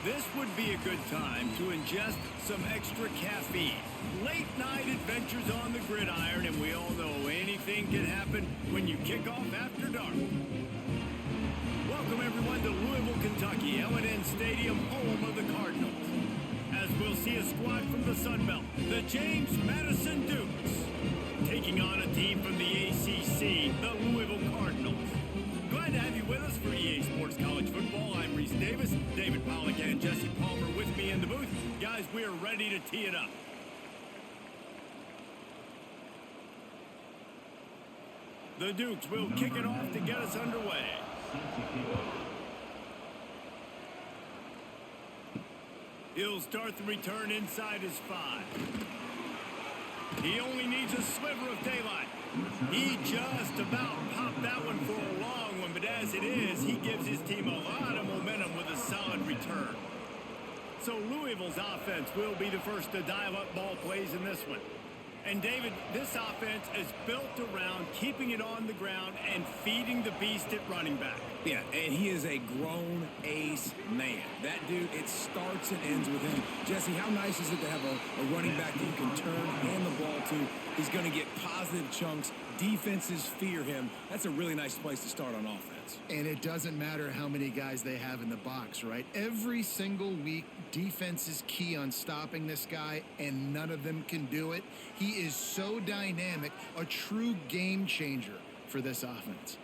This would be a good time to ingest some extra caffeine. Late night adventures on the gridiron, and we all know anything can happen when you kick off after dark. Welcome everyone to Louisville, Kentucky, L&N Stadium, home of the Cardinals. As we'll see a squad from the Sun Belt, the James Madison Dukes, taking on a team from the ACC, the Louisville Cardinals. Glad to have you with us for EA Sports College Football. I'm Reese Davis, David Pollack and Jesse Palmer with me in the booth. Guys, we are ready to tee it up. The Dukes will kick it off to get us underway. He'll start the return inside his 5. He only needs a sliver of daylight. He just about popped that one for a long one, but as it is, he gives his team a lot of momentum with a solid return. So Louisville's offense will be the first to dial up ball plays in this one. And David, this offense is built around keeping it on the ground and feeding the beast at running back. Yeah, and he is a grown ace man. That dude, it starts and ends with him. Jesse, how nice is it to have a running back that you can turn, hand the ball to? He's going to get positive chunks. Defenses fear him. That's a really nice place to start on offense. And it doesn't matter how many guys they have in the box, right? Every single week, defense is key on stopping this guy, and none of them can do it. He is so dynamic, a true game changer for this offense.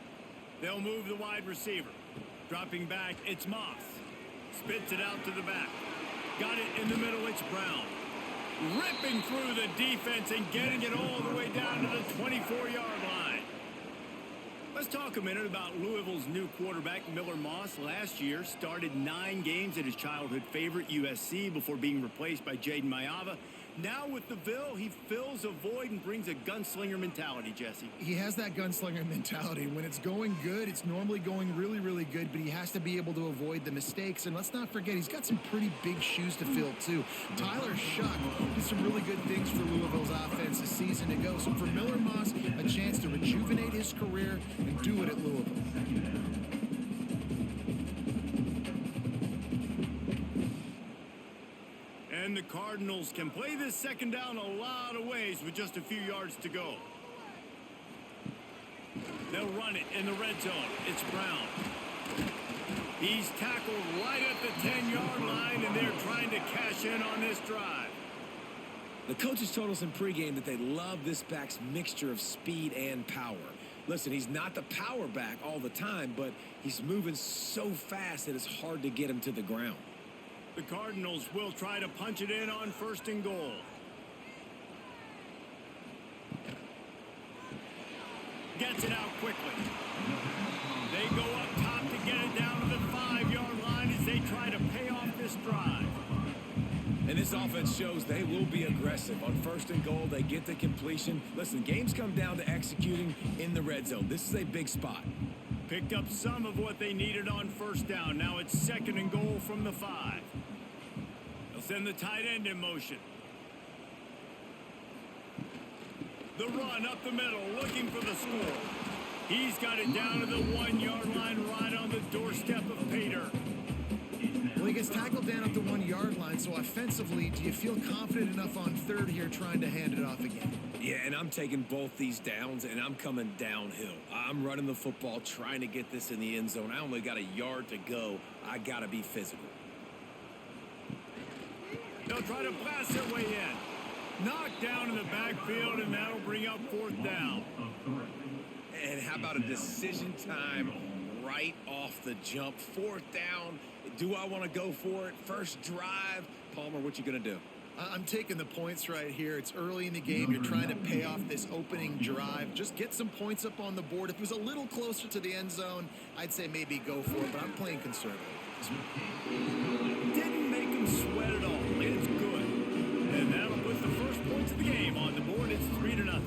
They'll move the wide receiver. Dropping back, it's Moss. Spits it out to the back. Got it in the middle, it's Brown. Ripping through the defense and getting it all the way down to the 24-yard line. Let's talk a minute about Louisville's new quarterback, Miller Moss. Last year, started 9 games at his childhood favorite, USC, before being replaced by Jaden Mayava. Now with the Ville, he fills a void and brings a gunslinger mentality, Jesse. He has that gunslinger mentality. When it's going good, it's normally going really, really good, but he has to be able to avoid the mistakes. And let's not forget, he's got some pretty big shoes to fill, too. Tyler Shuck did some really good things for Louisville's offense this season to go. So for Miller Moss, a chance to rejuvenate his career and do it at Louisville. And the Cardinals can play this second down a lot of ways with just a few yards to go. They'll run it in the red zone. It's Brown. He's tackled right at the 10-yard line, and they're trying to cash in on this drive. The coaches told us in pregame that they love this back's mixture of speed and power. Listen, he's not the power back all the time, but he's moving so fast that it's hard to get him to the ground. The Cardinals will try to punch it in on 1st and goal. Gets it out quickly. They go up top to get it down to the 5-yard line as they try to pay off this drive. And this offense shows they will be aggressive. On 1st and goal, they get the completion. Listen, games come down to executing in the red zone. This is a big spot. Picked up some of what they needed on 1st down. Now it's 2nd and goal from the 5. They'll send the tight end in motion. The run up the middle, looking for the score. He's got it down to the 1-yard line, right on the doorstep of Pater. Well, he gets tackled down at the 1-yard line, so offensively, do you feel confident enough on 3rd here trying to hand it off again? Yeah, and I'm taking both these downs, and I'm coming downhill. I'm running the football, trying to get this in the end zone. I only got a yard to go. I got to be physical. They'll try to blast their way in. Knocked down in the backfield, and that'll bring up 4th down. And how about a decision time right off the jump? 4th down. Do I want to go for it? First drive. Palmer, what you going to do? I'm taking the points right here. It's early in the game. You're trying to pay off this opening drive. Just get some points up on the board. If it was a little closer to the end zone, I'd say maybe go for it, but I'm playing conservative. Didn't make him sweat at all. It's good. And that'll put the first points of the game on the board. It's 3-0.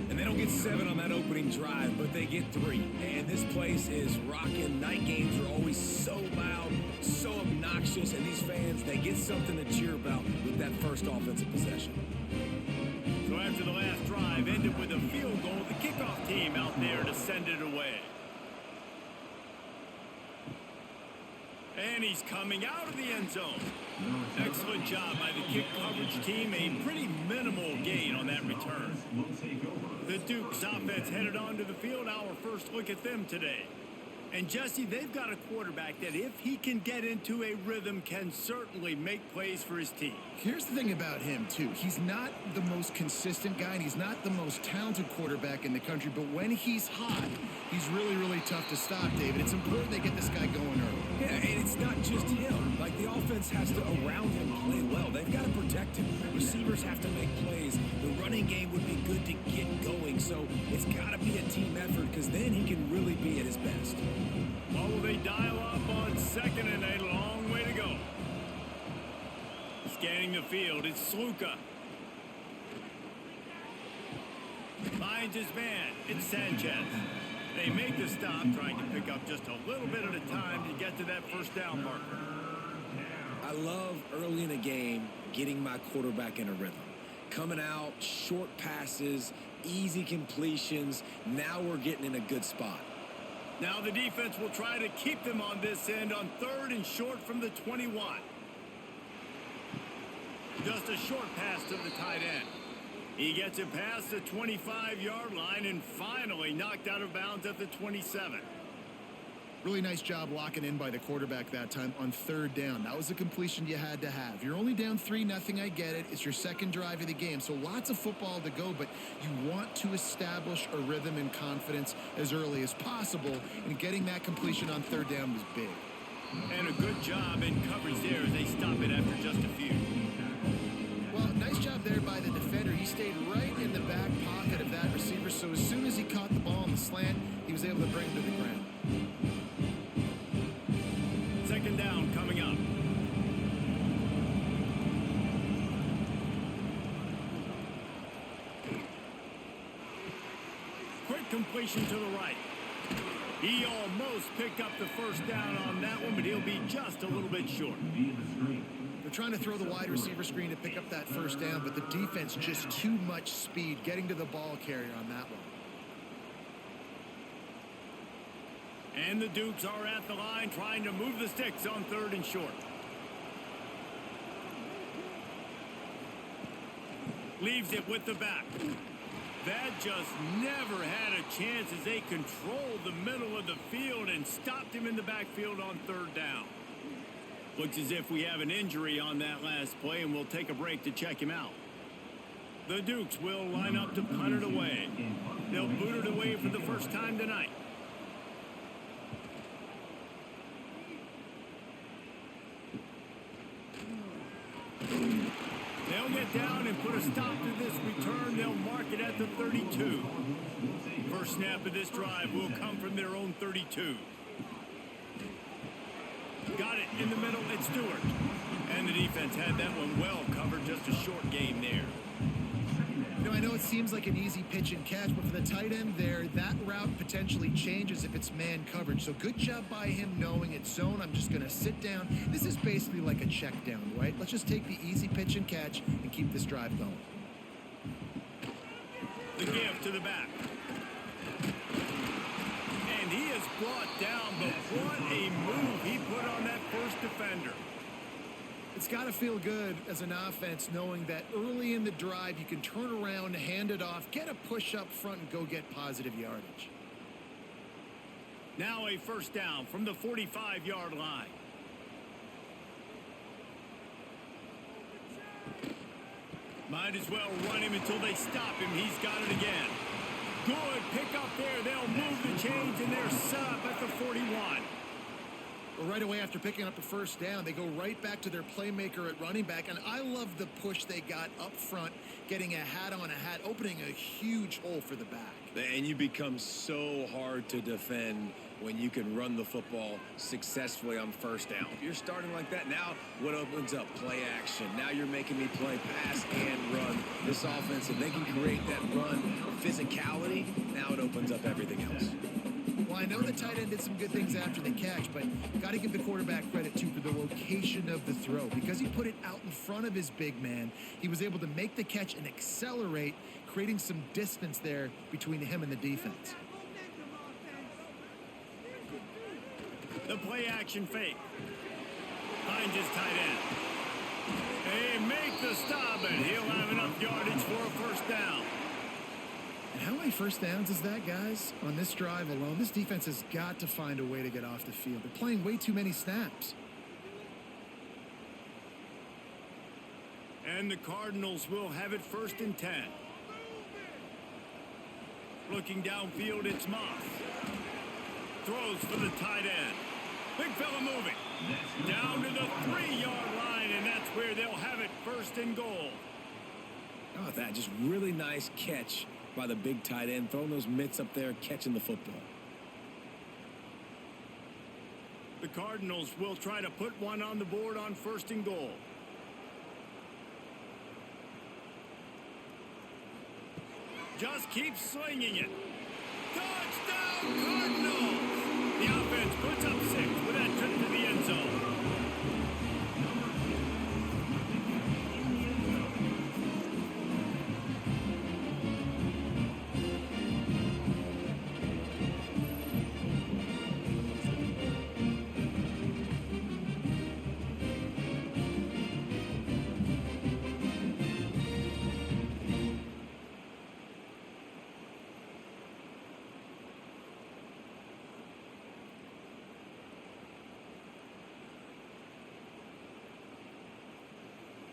And they don't get 7 on that opening drive, but they get 3. And this place is rocking. Night games are always so loud, so obnoxious, and these fans, they get something to cheer about with that first offensive possession. So after the last drive ended with a field goal, the kickoff team out there to send it away. And he's coming out of the end zone. Excellent job by the kick coverage team. A pretty minimal gain on that return. The Dukes offense headed onto the field. Our first look at them today. And Jesse, they've got a quarterback that if he can get into a rhythm can certainly make plays for his team. Here's the thing about him, too. He's not the most consistent guy, and he's not the most talented quarterback in the country, but when he's hot, he's really, really tough to stop, David. It's important they get this guy going early. Yeah, and it's not just him. Like, the offense has to, around him, play well. They've got to protect him. Receivers have to make plays. The running game would be good to get going, so it's got to be a team effort because then he can really be at his best. What will they dial up on second and a long way to go? Scanning the field, it's Sluka. Finds his man, it's Sanchez. They make the stop, trying to pick up just a little bit at a time to get to that first down marker. I love early in a game getting my quarterback in a rhythm. Coming out, short passes, easy completions. Now we're getting in a good spot. Now the defense will try to keep them on this end on third and short from the 21. Just a short pass to the tight end. He gets it past the 25-yard line and finally knocked out of bounds at the 27. Really nice job locking in by the quarterback that time on third down. That was a completion you had to have. You're only down 3-0, I get it. It's your second drive of the game, so lots of football to go, but you want to establish a rhythm and confidence as early as possible, and getting that completion on third down was big. And a good job in coverage there as they stop it after just a few. Well, nice job there by the defender. He stayed right in the back pocket of that receiver, so as soon as he caught the ball in the slant, he was able to bring him to the ground. Second down coming up. Quick completion to the right. He almost picked up the first down on that one, but he'll be just a little bit short. They're trying to throw the wide receiver screen to pick up that first down, but the defense just too much speed getting to the ball carrier on that one. And the Dukes are at the line trying to move the sticks on third and short. Leaves it with the back. That just never had a chance as they controlled the middle of the field and stopped him in the backfield on third down. Looks as if we have an injury on that last play, and we'll take a break to check him out. The Dukes will line up to punt it away. They'll boot it away for the first time tonight. They'll get down and put a stop to this return. They'll mark it at the 32. First snap of this drive will come from their own 32. Got it in the middle, it's Stewart. And the defense had that one well covered, just a short game there. You know, I know it seems like an easy pitch and catch, but for the tight end there, that route potentially changes if it's man coverage. So good job by him knowing it's zone. I'm just going to sit down. This is basically like a check down, right? Let's just take the easy pitch and catch and keep this drive going. The give to the back. And he is brought down, but what a move he put on that first defender. It's got to feel good as an offense knowing that early in the drive you can turn around, hand it off, get a push up front, and go get positive yardage. Now a first down from the 45-yard line. Might as well run him until they stop him. He's got it again. Good pick up there. They'll move the chains, and they're set up at the 41. Well, right away after picking up the first down, they go right back to their playmaker at running back, and I love the push they got up front, getting a hat on a hat, opening a huge hole for the back. And you become so hard to defend when you can run the football successfully on first down. If you're starting like that, now what opens up? Play action. Now you're making me play pass and run. This offense, if they can create that run physicality, now it opens up everything else. Well, I know the tight end did some good things after the catch, but got to give the quarterback credit, too, for the location of the throw. Because he put it out in front of his big man, he was able to make the catch and accelerate, creating some distance there between him and the defense. The play action fake. finds his tight end. They make the stop, and he'll have enough yardage for a first down. And how many first downs is that, guys? On this drive alone, this defense has got to find a way to get off the field. They're playing way too many snaps. And the Cardinals will have it 1st and 10. Looking downfield, it's Moss. Throws for the tight end. Big fella moving. Down to the 3-yard line, and that's where they'll have it 1st and goal. How about that? Just really nice catch by the big tight end. Throwing those mitts up there, catching the football. The Cardinals will try to put one on the board on 1st and goal. Just keep slinging it. Touchdown, Cardinals! The offense puts up 6 with that trip to the end zone.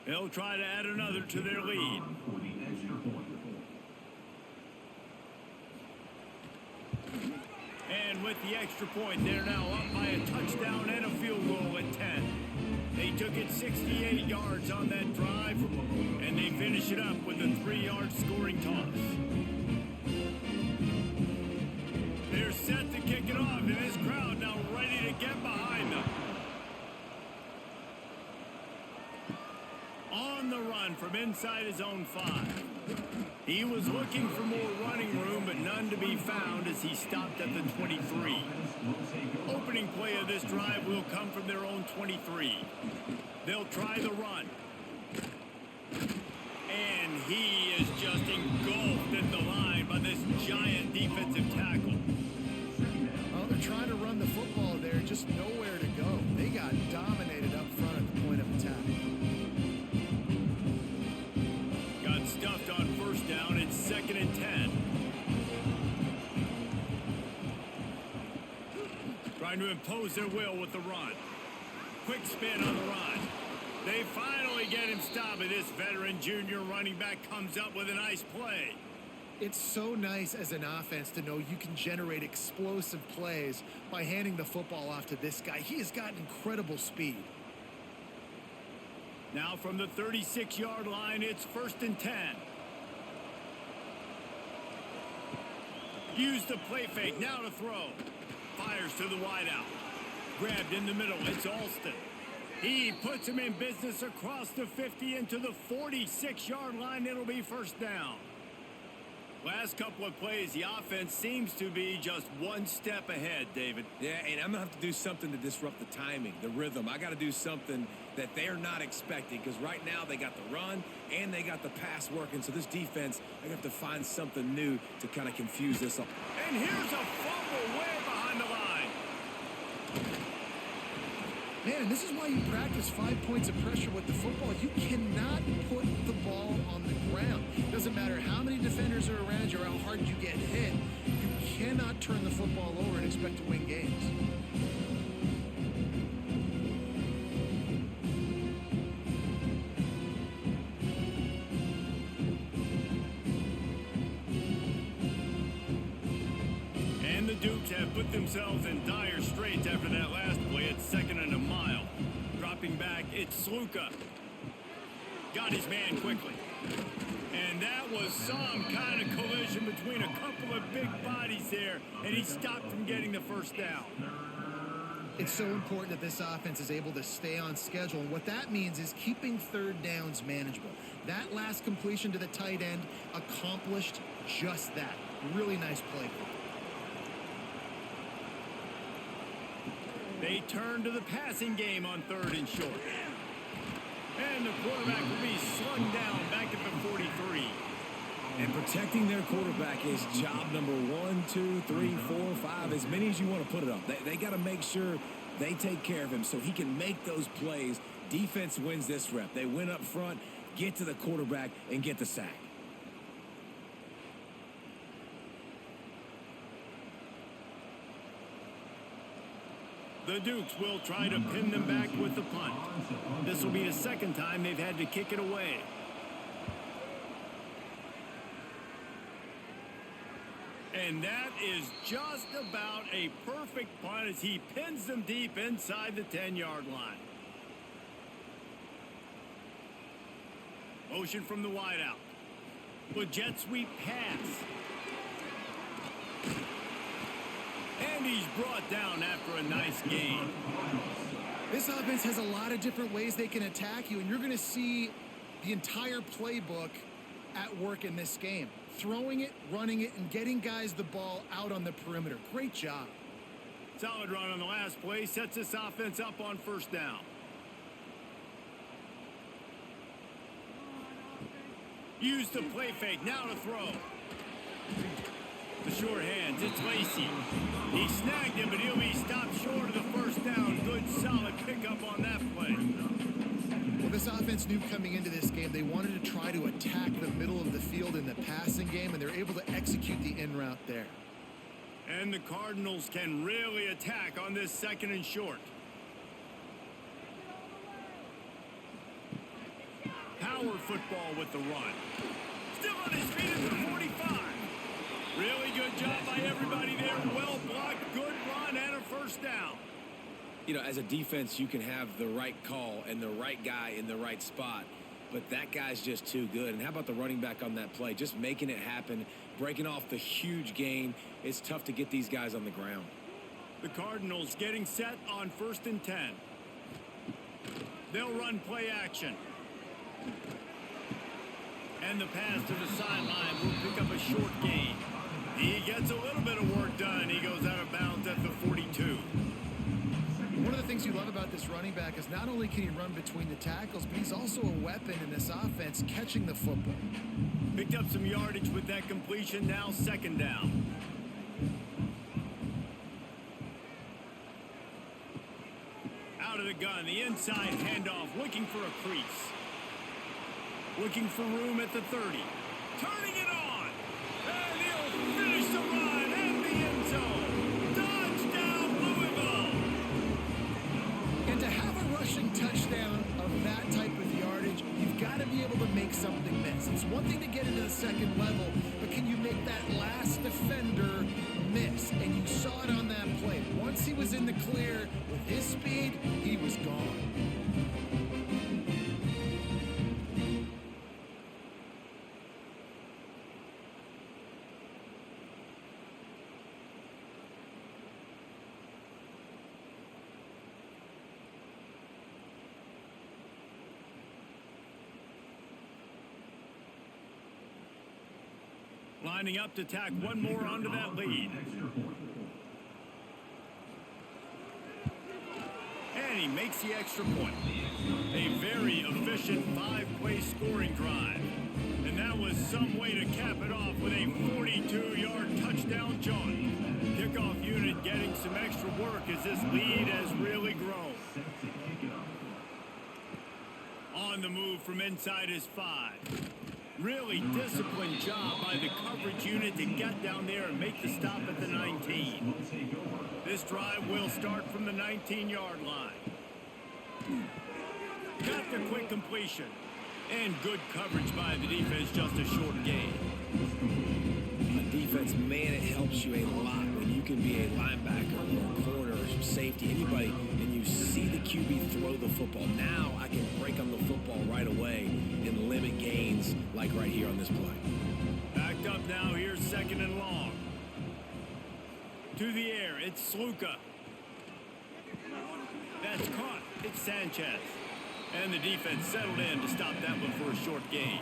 They'll try to add another to their lead. And with the extra point, they're now up by a touchdown and a field goal at 10. They took it 68 yards on that drive, and they finish it up with a 3-yard scoring toss. They're set to kick it off, and this crowd now ready to get behind them. On the run from inside his own 5. He was looking for more running room, but none to be found as he stopped at the 23. Opening play of this drive will come from their own 23. They'll try the run. And he is just engulfed in the line by this giant defensive tackle. Well, they're trying to run the football there, just nowhere to go. They got dominated up front at the point of attack. Stuffed on 1st down. It's 2nd and 10. Trying to impose their will with the run. Quick spin on the run. They finally get him stopped, and this veteran junior running back comes up with a nice play. It's so nice as an offense to know you can generate explosive plays by handing the football off to this guy. He has got incredible speed. Now from the 36-yard line, it's 1st and 10. Use the play fake, now to throw. Fires to the wideout. Grabbed in the middle, it's Alston. He puts him in business across the 50 into the 46-yard line. It'll be 1st down. Last couple of plays, the offense seems to be just one step ahead, David. Yeah, and I'm going to have to do something to disrupt the timing, the rhythm. I got to do something that they're not expecting, because right now they got the run and they got the pass working. So this defense, they have to find something new to kind of confuse this up. And here's a fumble way behind the line. Man, and this is why you practice 5 points of pressure with the football. You cannot put the ball on the ground. Doesn't matter how many defenders are around you or how hard you get hit. You cannot turn the football over and expect to win games. And the Dukes have put themselves in dire straits after that last play. It's 2nd and a mile. Dropping back, it's Sluka. Got his man quickly. And that was some kind of collision between a couple of big bodies there, and he stopped from getting the 1st down. It's so important that this offense is able to stay on schedule, and what that means is keeping 3rd downs manageable. That last completion to the tight end accomplished just that. Really nice play. They turn to the passing game on 3rd and short. And the quarterback will be slung down back at the 43. And protecting their quarterback is job number 1, 2, 3, 4, 5, as many as you want to put it up. They got to make sure They take care of him so he can make those plays. Defense wins this rep. They win up front, get to the quarterback, and get the sack. The Dukes will try to pin them back with the punt. This will be the second time they've had to kick it away. And that is just about a perfect punt as he pins them deep inside the 10-yard line. Motion from the wideout. With jet sweep pass. And he's brought down after a nice gain. This offense has a lot of different ways they can attack you, and you're going to see the entire playbook at work in this game. Throwing it, running it, and getting guys the ball out on the perimeter. Great job. Solid run on the last play. Sets this offense up on first down. Use the play fake. Now to throw. The short hands. It's Lacey. He snagged him, but he'll be stopped short of the first down. Good, solid pickup on that play. Well, this offense knew coming into this game they wanted to try to attack the middle of the field in the passing game, and they're able to execute the in route there. And the Cardinals can really attack on this second and short. Power football with the run. Still on his feet at the 45. Really good job by everybody there. Well blocked, good run, and a first down. You know, as a defense, you can have the right call and the right guy in the right spot, but that guy's just too good. And how about the running back on that play? Just making it happen, breaking off the huge gain. It's tough to get these guys on the ground. The Cardinals getting set on 1st and 10. They'll run play action. And the pass to the sideline will pick up a short gain. He gets a little bit of work done. He goes out of bounds at the 42. One of the things you love about this running back is not only can he run between the tackles, but he's also a weapon in this offense catching the football. Picked up some yardage with that completion. Now 2nd down. Out of the gun, the inside handoff, looking for a crease. Looking for room at the 30. Turning it on. And he'll finish the run and the end zone. Touchdown, Louisville. And to have a rushing touchdown of that type of yardage, you've got to be able to make something miss. It's one thing to get into the second level, but can you make that last defender miss? And you saw it on that play. Once he was in the clear with his speed, he was gone. Lining up to tack one more onto that lead. And he makes the extra point. A very efficient 5-play scoring drive. And that was some way to cap it off with a 42-yard touchdown jaunt. Kickoff unit getting some extra work as this lead has really grown. On the move from inside his 5. Really disciplined job by the coverage unit to get down there and make the stop at the 19. This drive will start from the 19-yard line. Got the quick completion. And good coverage by the defense, just a short gain. On defense, man, it helps you a lot when you can be a linebacker or a corner or safety, anybody, and you see the QB throw the football. Now I can break on the football right away and limit gains like right here on this play. Backed up now, here's 2nd and long. To the air, it's Sluka. That's caught. It's Sanchez. And the defense settled in to stop that one for a short gain.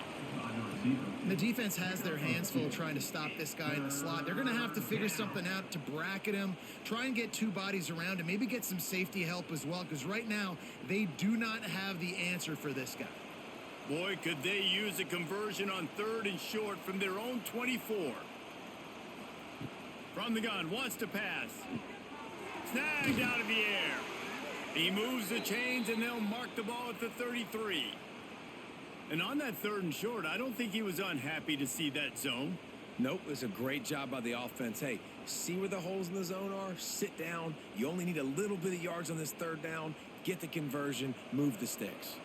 The defense has their hands full trying to stop this guy in the slot. They're going to have to figure something out to bracket him, try and get 2 bodies around him, maybe get some safety help as well, because right now they do not have the answer for this guy. Boy, could they use a conversion on 3rd and short from their own 24. From the gun, wants to pass. Snagged out of the air. He moves the chains, and they'll mark the ball at the 33. And on that 3rd and short, I don't think he was unhappy to see that zone. Nope, it was a great job by the offense. Hey, see where the holes in the zone are? Sit down. You only need a little bit of yards on this 3rd down. Get the conversion. Move the sticks.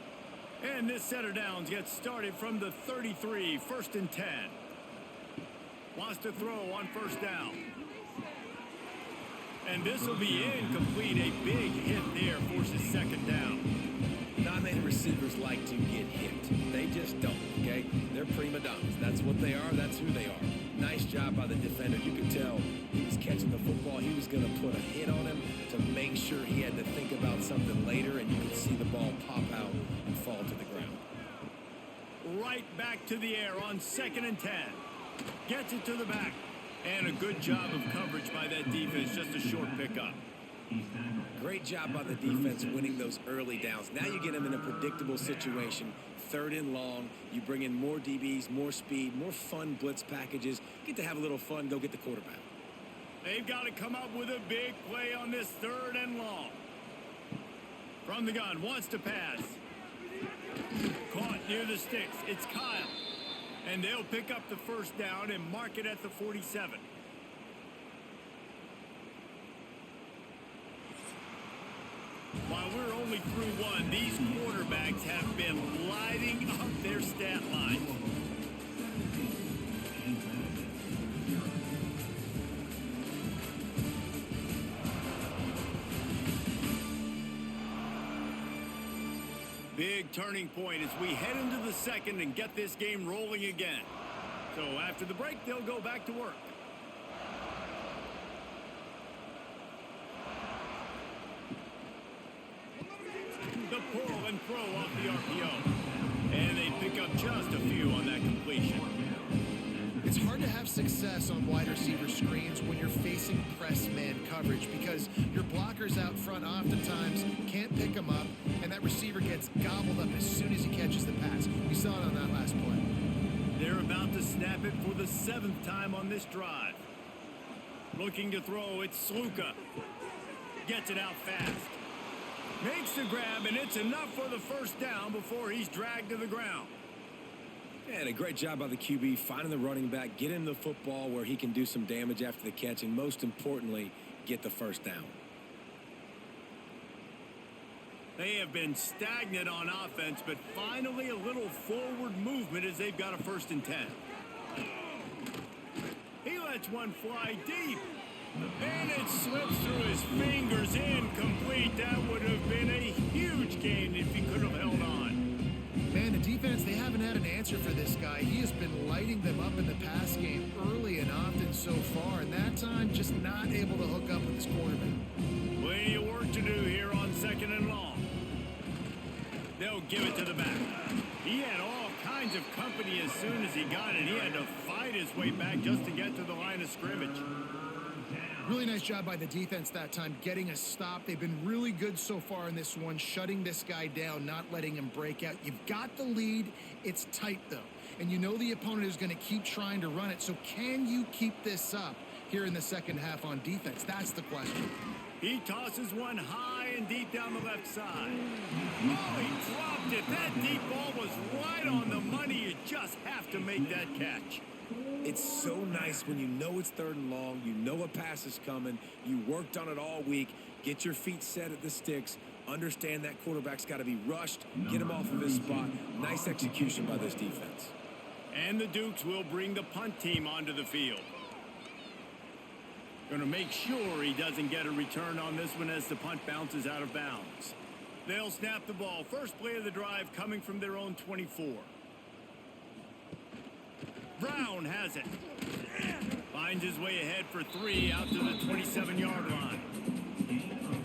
And this set of downs gets started from the 33, 1st and 10. Wants to throw on 1st down. And this will be incomplete. A big hit there forces 2nd down. Not many receivers like to get hit. They just don't, okay? They're prima donnas. That's what they are. That's who they are. Nice job by the defender. You could tell he was catching the football. He was going to put a hit on him to make sure he had to think about something later, and you could see the ball pop out and fall to the ground. Right back to the air on 2nd and 10. Gets it to the back. And a good job of coverage by that defense. Just a short pickup. Great job by the defense winning those early downs. Now you get them in a predictable situation. 3rd and long. You bring in more DBs, more speed, more fun blitz packages. Get to have a little fun. Go get the quarterback. They've got to come up with a big play on this 3rd and long. From the gun, wants to pass. Caught near the sticks. It's Kyle. And they'll pick up the 1st down and mark it at the 47. While we're only through one, these quarterbacks have been lighting up their stat lines. Big turning point as we head into the 2nd and get this game rolling again. So after the break, they'll go back to work. The pull and throw off the RPO. And they pick up just a few on that completion. It's hard to have success on wide receiver screens when you're facing press man coverage because your blockers out front oftentimes can't pick them up, and that receiver gets gobbled up as soon as he catches the pass. We saw it on that last play. They're about to snap it for the 7th time on this drive. Looking to throw, it's Sluka. Gets it out fast. Makes the grab, and it's enough for the 1st down before he's dragged to the ground. And a great job by the QB finding the running back, get him the football where he can do some damage after the catch, and most importantly, get the 1st down. They have been stagnant on offense, but finally a little forward movement as they've got a 1st and 10. He lets one fly deep. And it slips through his fingers, incomplete. That would have been a huge gain if he could have held on. Man, the defense, they haven't had an answer for this guy. He has been lighting them up in the pass game early and often so far, and that time just not able to hook up with his quarterback. Plenty of work to do here on 2nd and long. They'll give it to the back. He had all kinds of company as soon as he got it. He had to fight his way back just to get to the line of scrimmage. Really nice job by the defense that time, getting a stop. They've been really good so far in this one, shutting this guy down, not letting him break out. You've got the lead. It's tight, though. And you know the opponent is going to keep trying to run it. So can you keep this up here in the 2nd half on defense? That's the question. He tosses one high and deep down the left side. Oh, he dropped it. That deep ball was right on the money. You just have to make that catch. It's so nice when you know it's 3rd and long, you know a pass is coming, you worked on it all week, get your feet set at the sticks, understand that quarterback's got to be rushed, get him off of his spot. Nice execution by this defense. And the Dukes will bring the punt team onto the field. Going to make sure he doesn't get a return on this one as the punt bounces out of bounds. They'll snap the ball. First play of the drive coming from their own 24. Brown has it. Finds his way ahead for 3 out to the 27-yard line.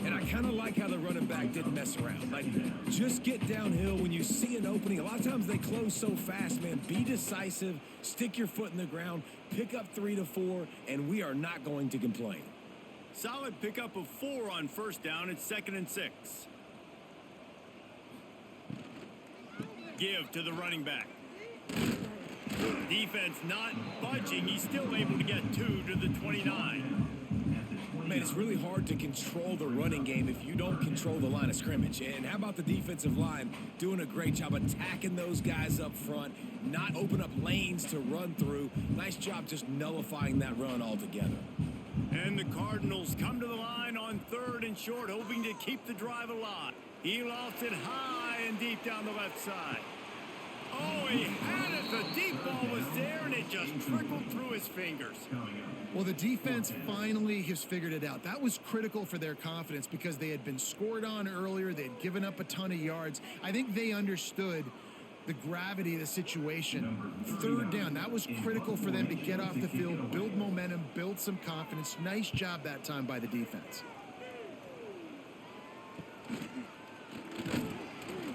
And I kind of like how the running back didn't mess around. Like, just get downhill when you see an opening. A lot of times they close so fast, man. Be decisive, stick your foot in the ground, pick up 3 to 4, and we are not going to complain. Solid pickup of 4 on 1st down. It's 2nd and 6. Give to the running back. Defense not budging. He's still able to get 2 to the 29. Man, man, it's really hard to control the running game if you don't control the line of scrimmage. And how about the defensive line doing a great job attacking those guys up front, not open up lanes to run through. Nice job just nullifying that run altogether. And the Cardinals come to the line on 3rd and short, hoping to keep the drive alive. He lost it high and deep down the left side. Oh, he had it. The deep ball was there, and it just trickled through his fingers. Well, the defense finally has figured it out. That was critical for their confidence because they had been scored on earlier. They had given up a ton of yards. I think they understood the gravity of the situation. 3rd down, that was critical for them to get off the field, build momentum, build some confidence. Nice job that time by the defense.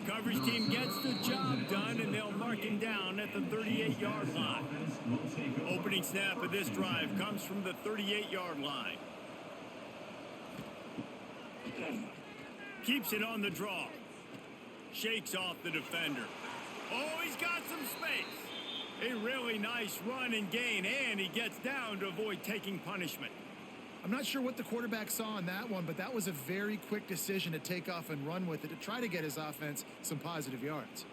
Coverage team gets the job done, and they'll mark him down at the 38-yard line. Opening snap of this drive comes from the 38-yard line. Keeps it on the draw. Shakes off the defender. Oh, he's got some space. A really nice run and gain, and he gets down to avoid taking punishment. I'm not sure what the quarterback saw on that one, but that was a very quick decision to take off and run with it to try to get his offense some positive yards.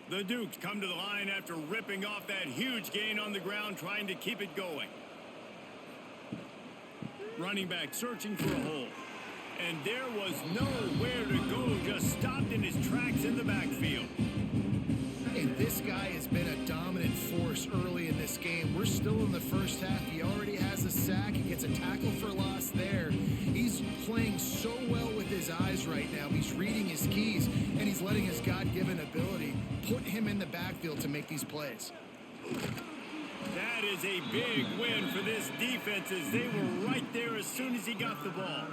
The Dukes come to the line after ripping off that huge gain on the ground, trying to keep it going. Running back searching for a hole. And there was nowhere to go, just stopped in his tracks in the backfield. And this guy has been a dominant force early in this game. We're still in the first half. He already has a sack. He gets a tackle for loss there. He's playing so well with his eyes right now. He's reading his keys, and he's letting his God-given ability put him in the backfield to make these plays. That is a big win for this defense, as they were right there as soon as he got the ball.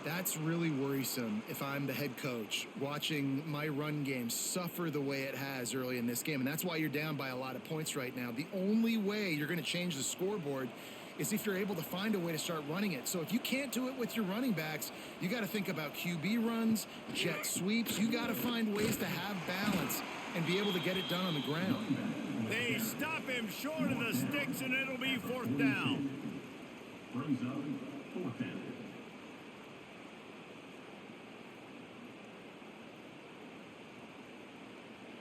That's really worrisome if I'm the head coach, watching my run game suffer the way it has early in this game. And that's why you're down by a lot of points right now. The only way you're going to change the scoreboard is if you're able to find a way to start running it. So if you can't do it with your running backs, you got to think about QB runs, jet sweeps. You got to find ways to have balance and be able to get it done on the ground. They stop him short of the sticks, and it'll be 4th down. Brings up 4th down.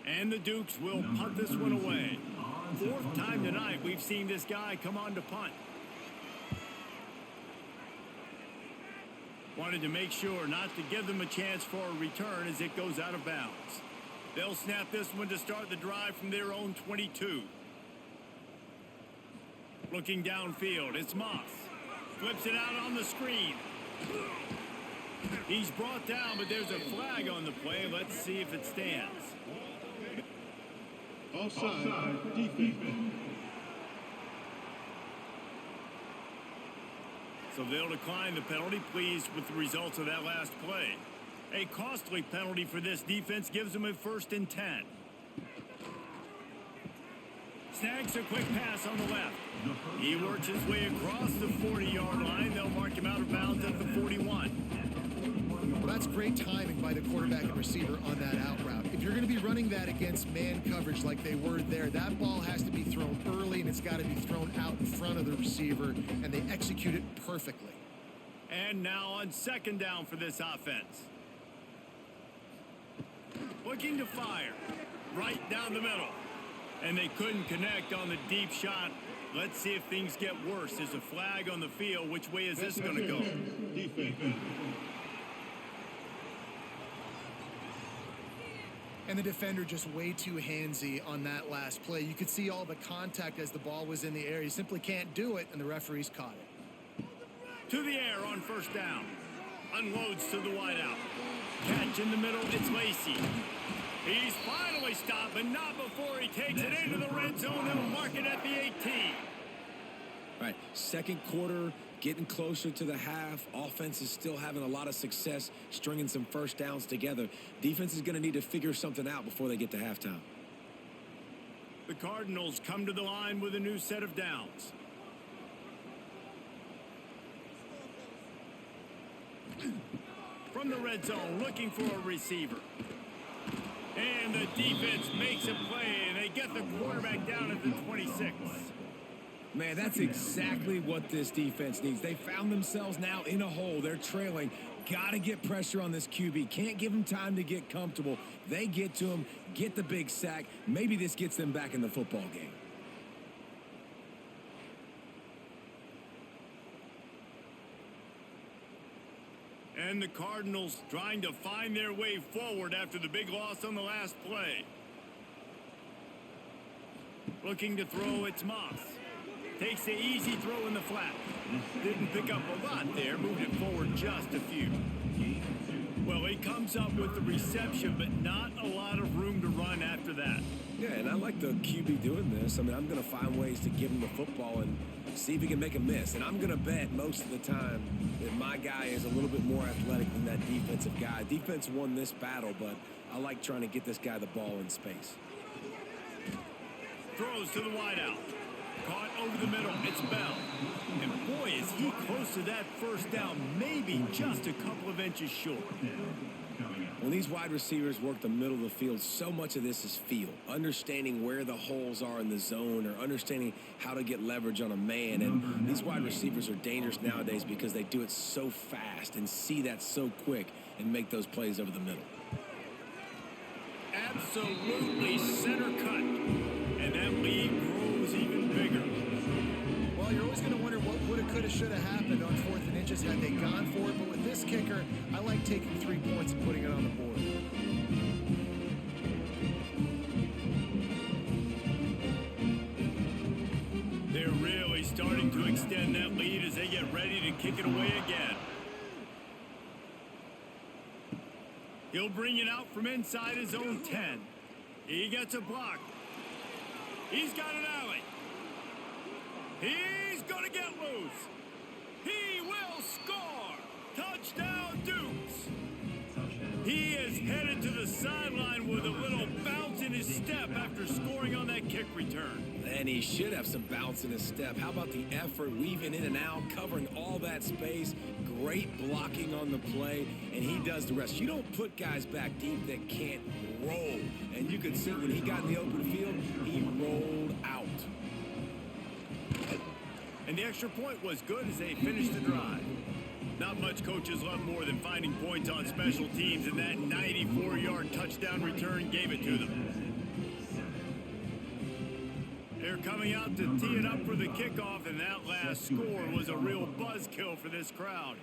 And the Dukes will punt this one away. 4th time tonight we've seen this guy come on to punt. Wanted to make sure not to give them a chance for a return as it goes out of bounds. They'll snap this one to start the drive from their own 22. Looking downfield, it's Moss. Flips it out on the screen. He's brought down, but there's a flag on the play. Let's see if it stands. Offside defense. So they'll decline the penalty, pleased with the results of that last play. A costly penalty for this defense gives them a 1st and 10. Snags a quick pass on the left. He works his way across the 40-yard line. They'll mark him out of bounds at the 41. Well, that's great timing by the quarterback and receiver on that out route. If you're going to be running that against man coverage like they were there, that ball has to be thrown early, and it's got to be thrown out in front of the receiver, and they execute it perfectly. And now on 2nd down for this offense. Looking to fire. Right down the middle. And they couldn't connect on the deep shot. Let's see if things get worse. There's a flag on the field. Which way is this going to go? Defense. And the defender just way too handsy on that last play. You could see all the contact as the ball was in the air. He simply can't do it, and the referees caught it. To the air on 1st down. Unloads to the wideout. Catch in the middle, it's Lacey. He's finally stopped, but not before he takes it into the red zone. They'll mark it at the 18. All right, 2nd quarter, getting closer to the half. Offense is still having a lot of success stringing some 1st downs together. Defense is going to need to figure something out before they get to halftime. The Cardinals come to the line with a new set of downs. From the red zone, looking for a receiver. And the defense makes a play, and they get the quarterback down at the 26. Man, that's exactly what this defense needs. They found themselves now in a hole. They're trailing. Got to get pressure on this QB. Can't give him time to get comfortable. They get to him, get the big sack. Maybe this gets them back in the football game. And the Cardinals trying to find their way forward after the big loss on the last play. Looking to throw, it's Moss. Takes the easy throw in the flat. Didn't pick up a lot there, moved it forward just a few. Well, he comes up with the reception, but not a lot of room to run after that. Yeah, and I like the QB doing this. I mean, I'm going to find ways to give him the football and see if he can make a miss. And I'm going to bet most of the time that my guy is a little bit more athletic than that defensive guy. Defense won this battle, but I like trying to get this guy the ball in space. Throws to the wideout. Caught over the middle. It's Bell. And boy, is he close to that first down. Maybe just a couple of inches short. When these wide receivers work the middle of the field, so much of this is feel. Understanding where the holes are in the zone or understanding how to get leverage on a man. And these wide receivers are dangerous nowadays because they do it so fast and see that so quick and make those plays over the middle. Absolutely center cut. And that lead grows even bigger. Well, you're always going to wonder what woulda, coulda, shoulda happened on 4th and inches had they gone for it. But with this kicker, I like taking 3 points and putting it on the board. They're really starting to extend that lead as they get ready to kick it away again. He'll bring it out from inside his own 10. He gets a block. He's got an alley. He's going to get loose. He will score. Touchdown, Dukes. He is headed to the sideline with a little bounce in his step after scoring on that kick return. And he should have some bounce in his step. How about the effort, weaving in and out, covering all that space, great blocking on the play, and he does the rest. You don't put guys back deep that can't roll. And you could see when he got in the open field, he rolled out. And the extra point was good as they finished the drive. Not much coaches love more than finding points on special teams, and that 94-yard touchdown return gave it to them. They're coming out to tee it up for the kickoff, and that last score was a real buzzkill for this crowd.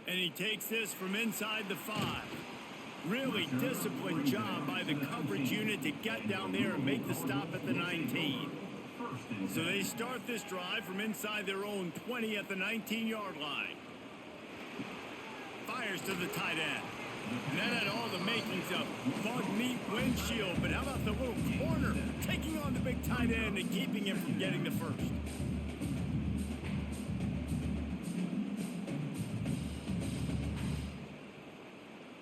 And he takes this from inside the 5. Really disciplined job by the coverage unit to get down there and make the stop at the 19. So they start this drive from inside their own 20 at the 19-yard line. Fires to the tight end. And that had all the makings of bug meat windshield, but how about the little corner taking on the big tight end and keeping him from getting the first?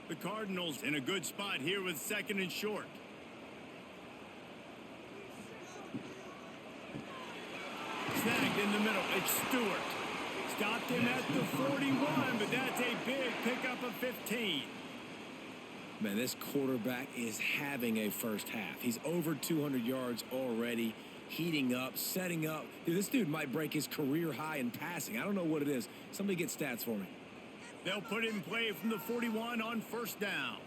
The Cardinals in a good spot here with 2nd and short. Snagged in the middle. It's Stewart. Stopped him at the 41, but that's a big pickup of 15. Man, this quarterback is having a first half. He's over 200 yards already, heating up, setting up. Dude, this dude might break his career high in passing. I don't know what it is. Somebody get stats for me. They'll put it in play from the 41 on 1st down.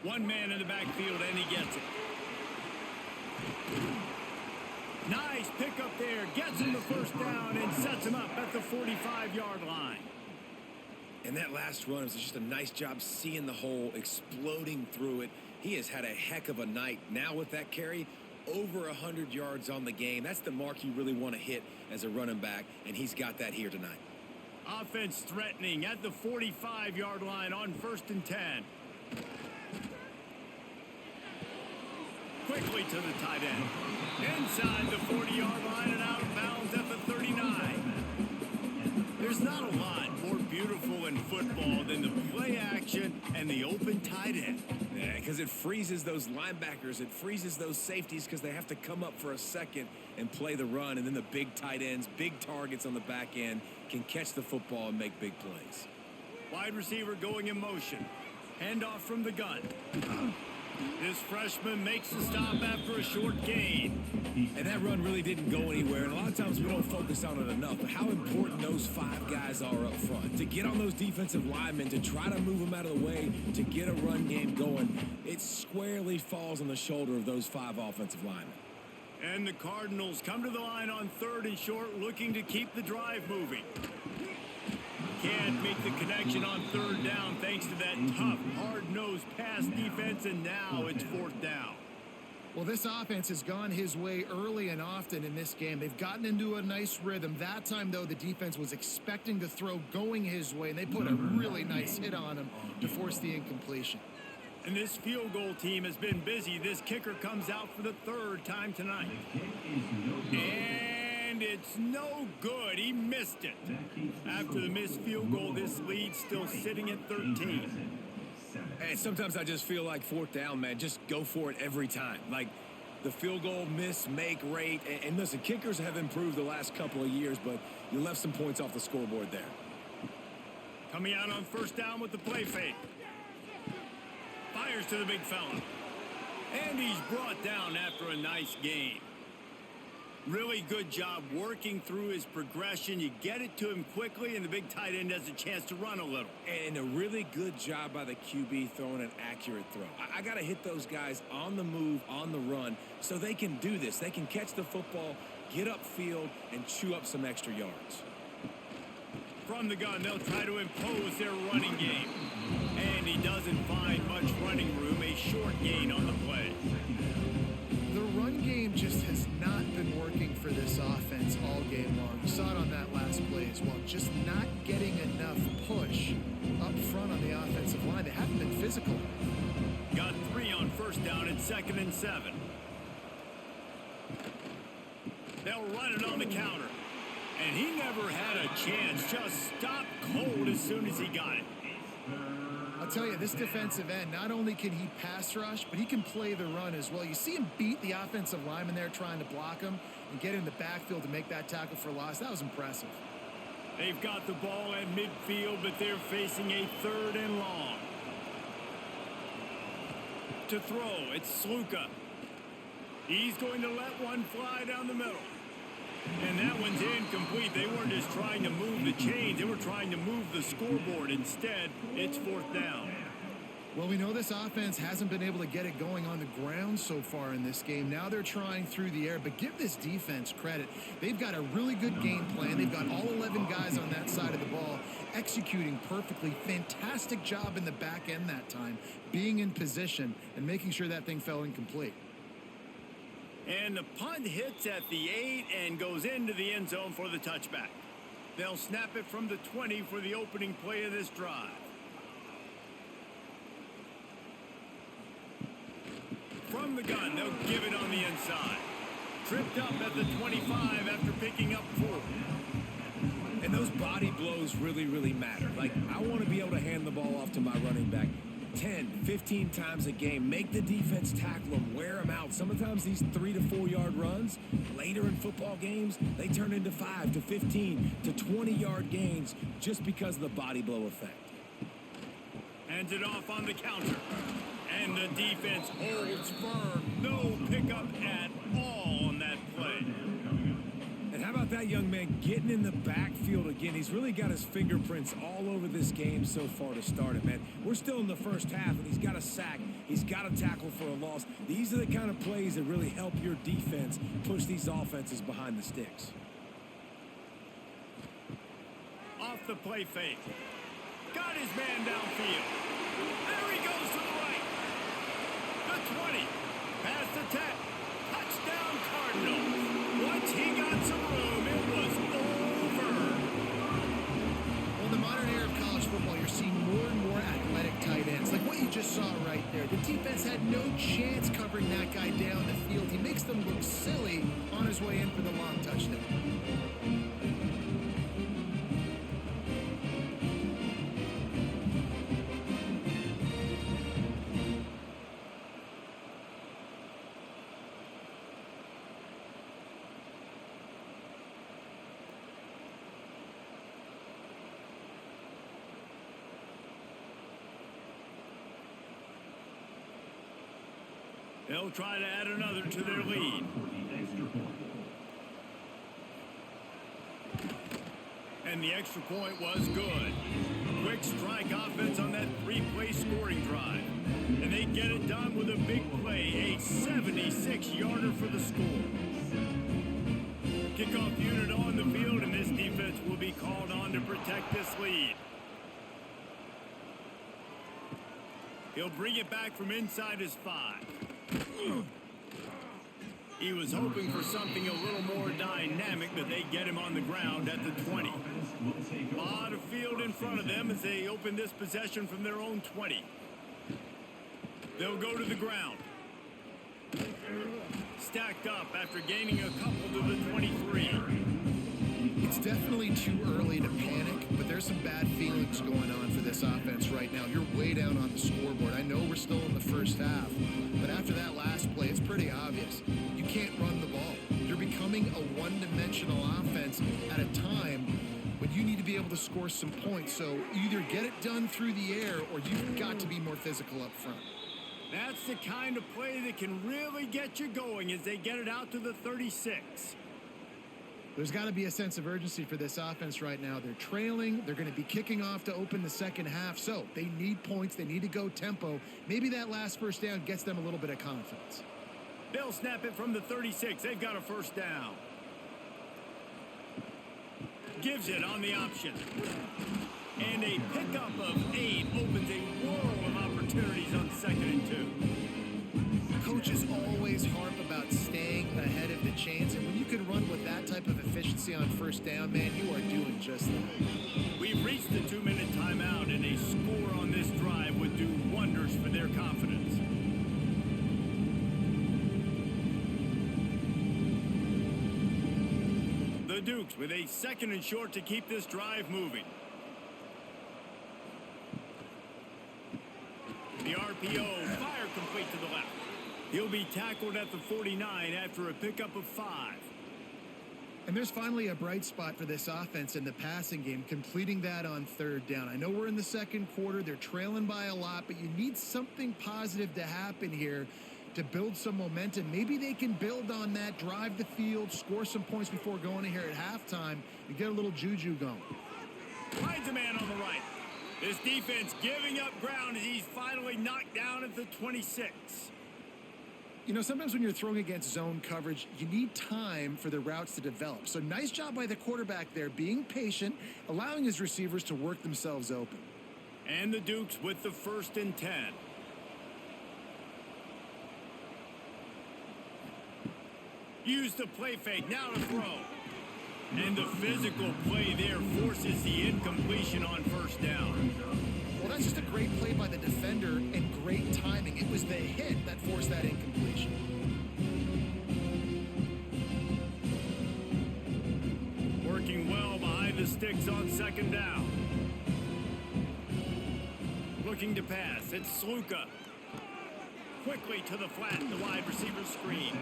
One man in the backfield, and he gets it. Nice pickup there. Gets him the 1st down and sets him up at the 45-yard line. And that last run was just a nice job seeing the hole, exploding through it. He has had a heck of a night. Now with that carry, over 100 yards on the game. That's the mark you really want to hit as a running back, and he's got that here tonight. Offense threatening at the 45-yard line on 1st and 10. Quickly to the tight end. Inside the 40-yard line and out of bounds at the 39. There's not a lot more beautiful in football than the play action and the open tight end. Yeah, because it freezes those linebackers. It freezes those safeties because they have to come up for a second and play the run. And then the big tight ends, big targets on the back end can catch the football and make big plays. Wide receiver going in motion. Handoff from the gun. This freshman makes the stop after a short gain. And that run really didn't go anywhere. And a lot of times we don't focus on it enough. But how important those 5 guys are up front. To get on those defensive linemen, to try to move them out of the way, to get a run game going, it squarely falls on the shoulder of those 5 offensive linemen. And the Cardinals come to the line on 3rd and short, looking to keep the drive moving. Can't make the connection on 3rd down thanks to that tough, hard-nosed pass defense, and now it's 4th down. Well, this offense has gone his way early and often in this game. They've gotten into a nice rhythm. That time, though, the defense was expecting the throw going his way, and they put a really nice hit on him to force the incompletion. And this field goal team has been busy. This kicker comes out for the 3rd time tonight. And it's no good. He missed it. After the missed field goal, this lead's still sitting at 13. And sometimes I just feel like 4th down, man, just go for it every time. Like the field goal miss, make rate. And listen, kickers have improved the last couple of years, but you left some points off the scoreboard there. Coming out on 1st down with the play fake. Fires to the big fella. And he's brought down after a nice gain. Really good job working through his progression. You get it to him quickly, and the big tight end has a chance to run a little. And a really good job by the QB throwing an accurate throw. I got to hit those guys on the move, on the run, so they can do this. They can catch the football, get upfield, and chew up some extra yards. From the gun, they'll try to impose their running game. And he doesn't find much running room. A short gain on the play. The run game just has not been working for this offense all game long. You saw it on that last play as well. Just not getting enough push up front on the offensive line. They haven't been physical. Got 3 on 1st down at 2nd and 7. They'll run it on the counter. And he never had a chance. Just stopped cold as soon as he got it. I'll tell you, this defensive end, not only can he pass rush, but he can play the run as well. You see him beat the offensive lineman there trying to block him and get in the backfield to make that tackle for loss. That was impressive. They've got the ball at midfield, but they're facing a 3rd and long. To throw, it's Sluka. He's going to let one fly down the middle. And that one's incomplete. They weren't just trying to move the chains. They were trying to move the scoreboard. Instead, it's 4th down. Well, we know this offense hasn't been able to get it going on the ground so far in this game. Now they're trying through the air, but give this defense credit. They've got a really good game plan. They've got all 11 guys on that side of the ball executing perfectly. Fantastic job in the back end that time, being in position and making sure that thing fell incomplete. And the punt hits at the 8 and goes into the end zone for the touchback. They'll snap it from the 20 for the opening play of this drive. From the gun, they'll give it on the inside. Tripped up at the 25 after picking up 4. And those body blows really, really matter. Like, I want to be able to hand the ball off to my running back 10, 15 times a game. Make the defense tackle them, wear them out. Sometimes these 3 to 4 yard runs, later in football games, they turn into 5 to 15 to 20 yard gains just because of the body blow effect. Hands it off on the counter. And the defense holds firm. No pickup at all on that play. And how about that young man getting in the backfield again? He's really got his fingerprints all over this game so far to start it, man. We're still in the first half, and he's got a sack. He's got a tackle for a loss. These are the kind of plays that really help your defense push these offenses behind the sticks. Off the play fake. Got his man downfield. There he goes to the right. The 20. Past the 10. Touchdown Cardinals. Once he got some room, it was over. Well, in the modern era of college football, you're seeing more and more athletic tight ends. Like what you just saw right there. The defense had no chance covering that guy down the field. He makes them look silly on his way in for the long touchdown. They'll try to add another to their lead. And the extra point was good. Quick strike offense on that three-play scoring drive. And they get it done with a big play, a 76-yarder for the score. Kickoff unit on the field, and this defense will be called on to protect this lead. He'll bring it back from inside his 5. He was hoping for something a little more dynamic, but they get him on the ground at the 20. A lot of field in front of them as they open this possession from their own 20. They'll go to the ground. Stacked up after gaining a couple to the 23. It's definitely too early to panic, but there's some bad feelings going on for this offense right now. You're way down on the scoreboard. I know we're still in the first half, but after that last play, it's pretty obvious. You can't run the ball. You're becoming a one-dimensional offense at a time when you need to be able to score some points. So either get it done through the air or you've got to be more physical up front. That's the kind of play that can really get you going as they get it out to the 36. There's got to be a sense of urgency for this offense right now. They're trailing. They're going to be kicking off to open the second half. So they need points. They need to go tempo. Maybe that last first down gets them a little bit of confidence. They'll snap it from the 36. They've got a first down. Gives it on the option. And a pickup of 8 opens a world of opportunities on 2nd and 2. Coaches always harp about staying ahead of the chains, and when you can run with that type of efficiency on first down, man, you are doing just that. We've reached the 2-minute timeout, and a score on this drive would do wonders for their confidence. The Dukes with a 2nd and short to keep this drive moving. The RPO, fire complete to the left. He'll be tackled at the 49 after a pickup of 5. And there's finally a bright spot for this offense in the passing game, completing that on 3rd down. I know we're in the 2nd quarter. They're trailing by a lot, but you need something positive to happen here to build some momentum. Maybe they can build on that, drive the field, score some points before going in here at halftime and get a little juju going. Finds a man on the right. This defense giving up ground as he's finally knocked down at the 26. You know, sometimes when you're throwing against zone coverage, you need time for the routes to develop. So nice job by the quarterback there, being patient, allowing his receivers to work themselves open. And the Dukes with the 1st and 10. Use the play fake, now to throw. And the physical play there forces the incompletion on 1st down. Well, that's just a great play by the defender and great timing. It was the hit that forced that incompletion. Working well behind the sticks on 2nd down. Looking to pass, it's Sluka. Quickly to the flat, the wide receiver screen.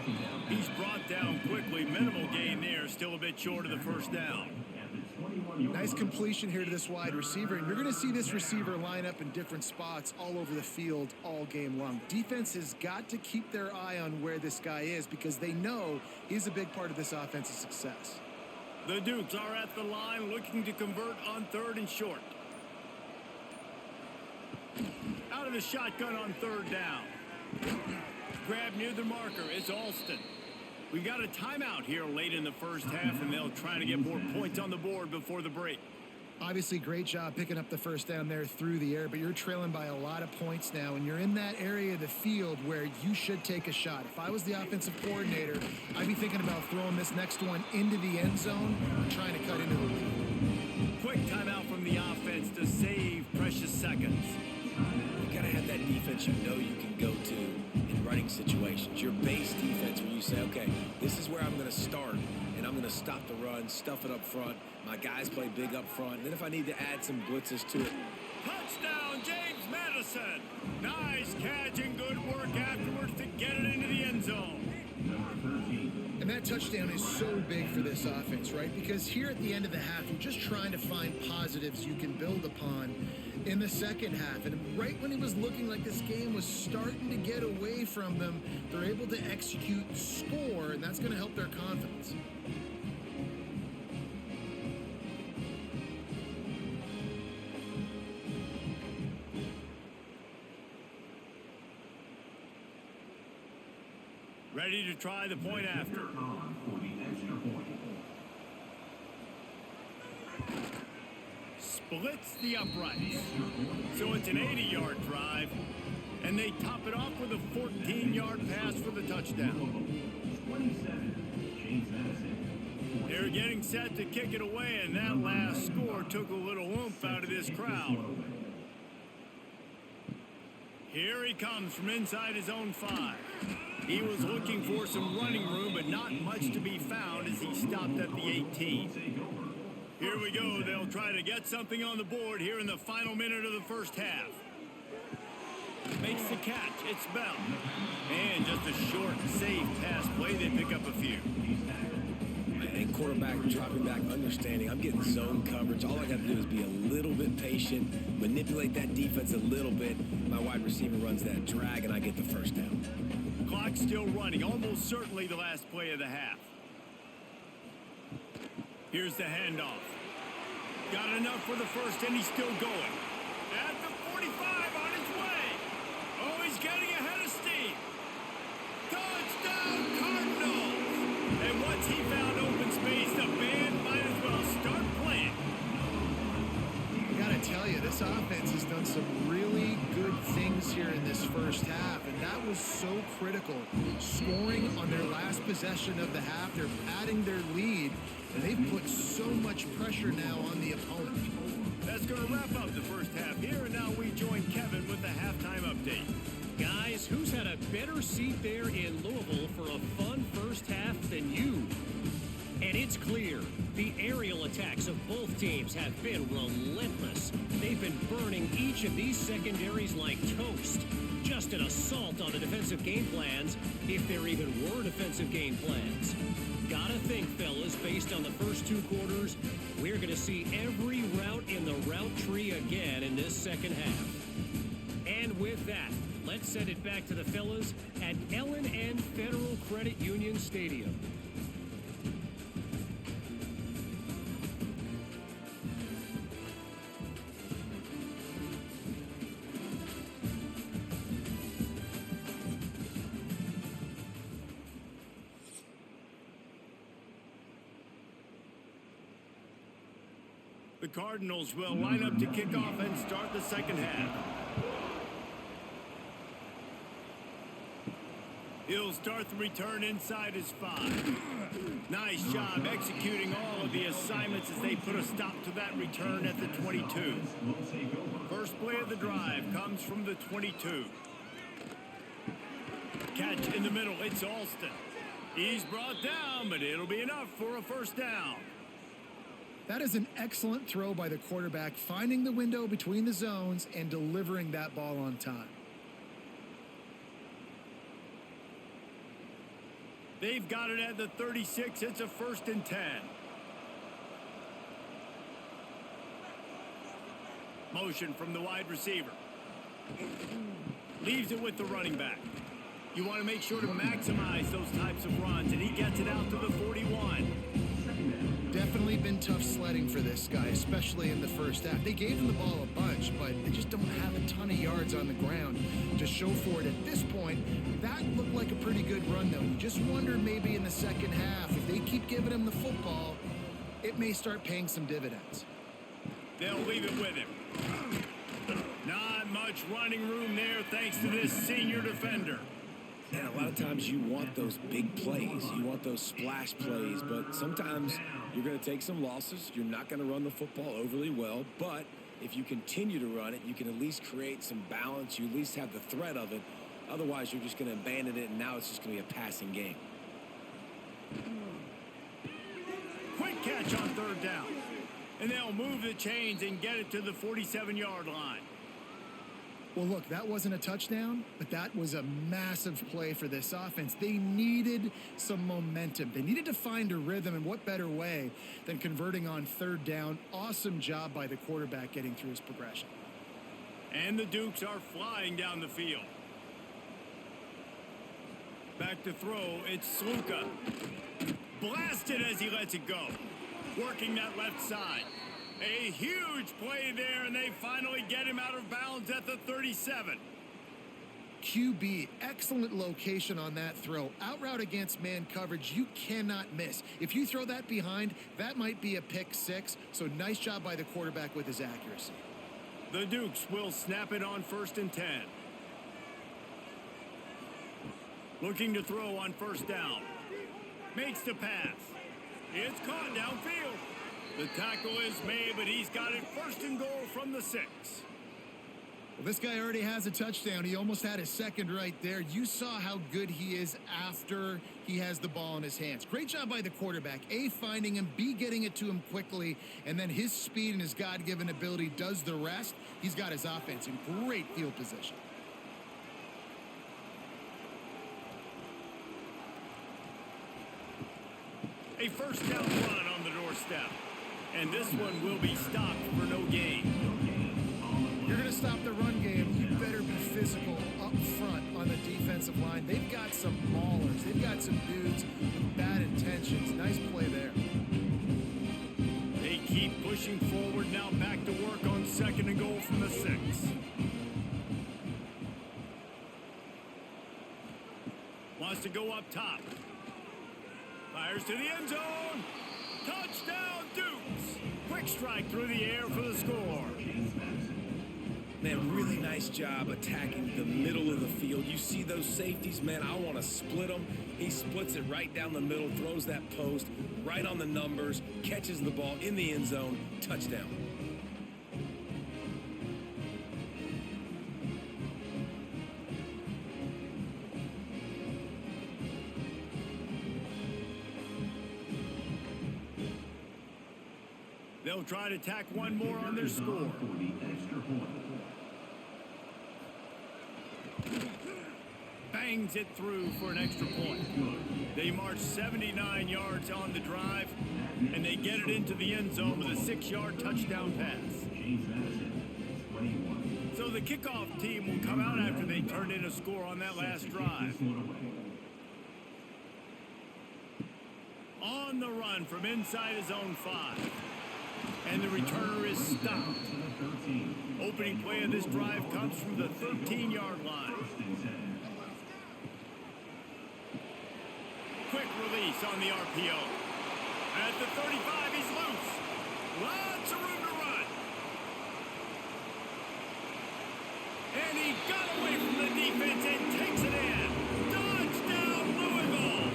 He's brought down quickly. Minimal gain there, still a bit short of the 1st down. Nice completion here to this wide receiver, and you're going to see this receiver line up in different spots all over the field all game long. Defense has got to keep their eye on where this guy is because they know he's a big part of this offense's success. The Dukes are at the line looking to convert on 3rd and short. Out of the shotgun on 3rd down. Grab near the marker. It's Alston. We've got a timeout here late in the first half, and they'll try to get more points on the board before the break. Obviously, great job picking up the first down there through the air, but you're trailing by a lot of points now, and you're in that area of the field where you should take a shot. If I was the offensive coordinator, I'd be thinking about throwing this next one into the end zone and trying to cut into the lead. Quick timeout from the offense to save precious seconds. You got to have that defense you know you can go to in running situations. Your base defense where you say, okay, this is where I'm going to start, and I'm going to stop the run, stuff it up front. My guys play big up front. And then if I need to add some blitzes to it. Touchdown, James Madison. Nice catch and good work afterwards to get it into the end zone. And And that touchdown is so big for this offense, right? Because here at the end of the half, you're just trying to find positives you can build upon in the second half. And right when it was looking like this game was starting to get away from them, they're able to execute, score, and that's going to help their confidence. Ready to try the point after. Splits the uprights. So it's an 80-yard drive, and they top it off with a 14-yard pass for the touchdown. They're getting set to kick it away, and that last score took a little oomph out of this crowd. Here he comes from inside his own 5. He was looking for some running room, but not much to be found as he stopped at the 18. Here we go. They'll try to get something on the board here in the final minute of the first half. Makes the catch. It's Bell. And just a short, safe pass play. They pick up a few. And quarterback dropping back, understanding I'm getting zone coverage. All I got to do is be a little bit patient, manipulate that defense a little bit. My wide receiver runs that drag, and I get the first down. Clock still running, almost certainly the last play of the half. Here's the handoff. Got enough for the first, and he's still going. At the 45 on his way. Oh, he's getting ahead of steam. Touchdown, Cardinals! And once he found open space, the band might as well start playing. I gotta tell you, this offense has done some really good things here in this first half, and that was so critical. Scoring on their last possession of the half, they're adding their lead, and they've put so much pressure now on the opponent. That's going to wrap up the first half here, and now we join Kevin with the halftime update. Guys, who's had a better seat there in Louisville for a fun first half than you? And it's clear, the aerial attacks of both teams have been relentless. They've been burning each of these secondaries like toast. Just an assault on the defensive game plans, if there even were defensive game plans. Gotta think, fellas, based on the first 2 quarters, we're going to see every route in the route tree again in this second half. And with that, let's send it back to the fellas at L&N Federal Credit Union Stadium. The Cardinals will line up to kick off and start the second half. He'll start the return inside his 5. Nice job executing all of the assignments as they put a stop to that return at the 22. First play of the drive comes from the 22. Catch in the middle. It's Alston. He's brought down, but it'll be enough for a first down. That is an excellent throw by the quarterback, finding the window between the zones and delivering that ball on time. They've got it at the 36. It's a 1st and 10. Motion from the wide receiver. Leaves it with the running back. You want to make sure to maximize those types of runs, and he gets it out to the 41. Definitely been tough sledding for this guy, especially in the first half. They gave him the ball a bunch, but they just don't have a ton of yards on the ground to show for it at this point. That looked like a pretty good run, though. You just wonder maybe in the second half, if they keep giving him the football, it may start paying some dividends. They'll leave it with him. Not much running room there thanks to this senior defender. And a lot of times you want those big plays. You want those splash plays, but sometimes you're going to take some losses. You're not going to run the football overly well, but if you continue to run it, you can at least create some balance. You at least have the threat of it. Otherwise, you're just going to abandon it, and now it's just going to be a passing game. Quick catch on 3rd down. And they'll move the chains and get it to the 47-yard line. Well, look, that wasn't a touchdown, but that was a massive play for this offense. They needed some momentum. They needed to find a rhythm, and what better way than converting on third down. Awesome job by the quarterback getting through his progression. And the Dukes are flying down the field. Back to throw, it's Sluka. Blasted as he lets it go. Working that left side. A huge play there, and they finally get him out of bounds at the 37. QB, excellent location on that throw. Out route against man coverage, you cannot miss. If you throw that behind, that might be a pick six. So nice job by the quarterback with his accuracy. The Dukes will snap it on 1st and 10. Looking to throw on 1st down. Makes the pass. It's caught downfield. The tackle is made, but he's got it 1st and goal from the 6. Well, this guy already has a touchdown. He almost had his second right there. You saw how good he is after he has the ball in his hands. Great job by the quarterback. A, finding him, B, getting it to him quickly, and then his speed and his God-given ability does the rest. He's got his offense in great field position. A 1st down run on the doorstep. And this one will be stopped for no gain. You're going to stop the run game. You better be physical up front on the defensive line. They've got some maulers. They've got some dudes with bad intentions. Nice play there. They keep pushing forward. Now back to work on 2nd and goal from the 6. Wants to go up top. Fires to the end zone. Touchdown, Dukes! Quick strike through the air for the score. Man, really nice job attacking the middle of the field. You see those safeties, man, I want to split them. He splits it right down the middle, throws that post, right on the numbers, catches the ball in the end zone, touchdown. They'll try to tack one more on their score. Bangs it through for an extra point. They march 79 yards on the drive, and they get it into the end zone with a 6-yard touchdown pass. So the kickoff team will come out after they turned in a score on that last drive. On the run from inside his own 5. And the returner is stopped. Opening play of this drive comes from the 13-yard line. Quick release on the RPO. At the 35, he's loose. Lots of room to run. And he got away from the defense and takes it in. Touchdown, Louisville!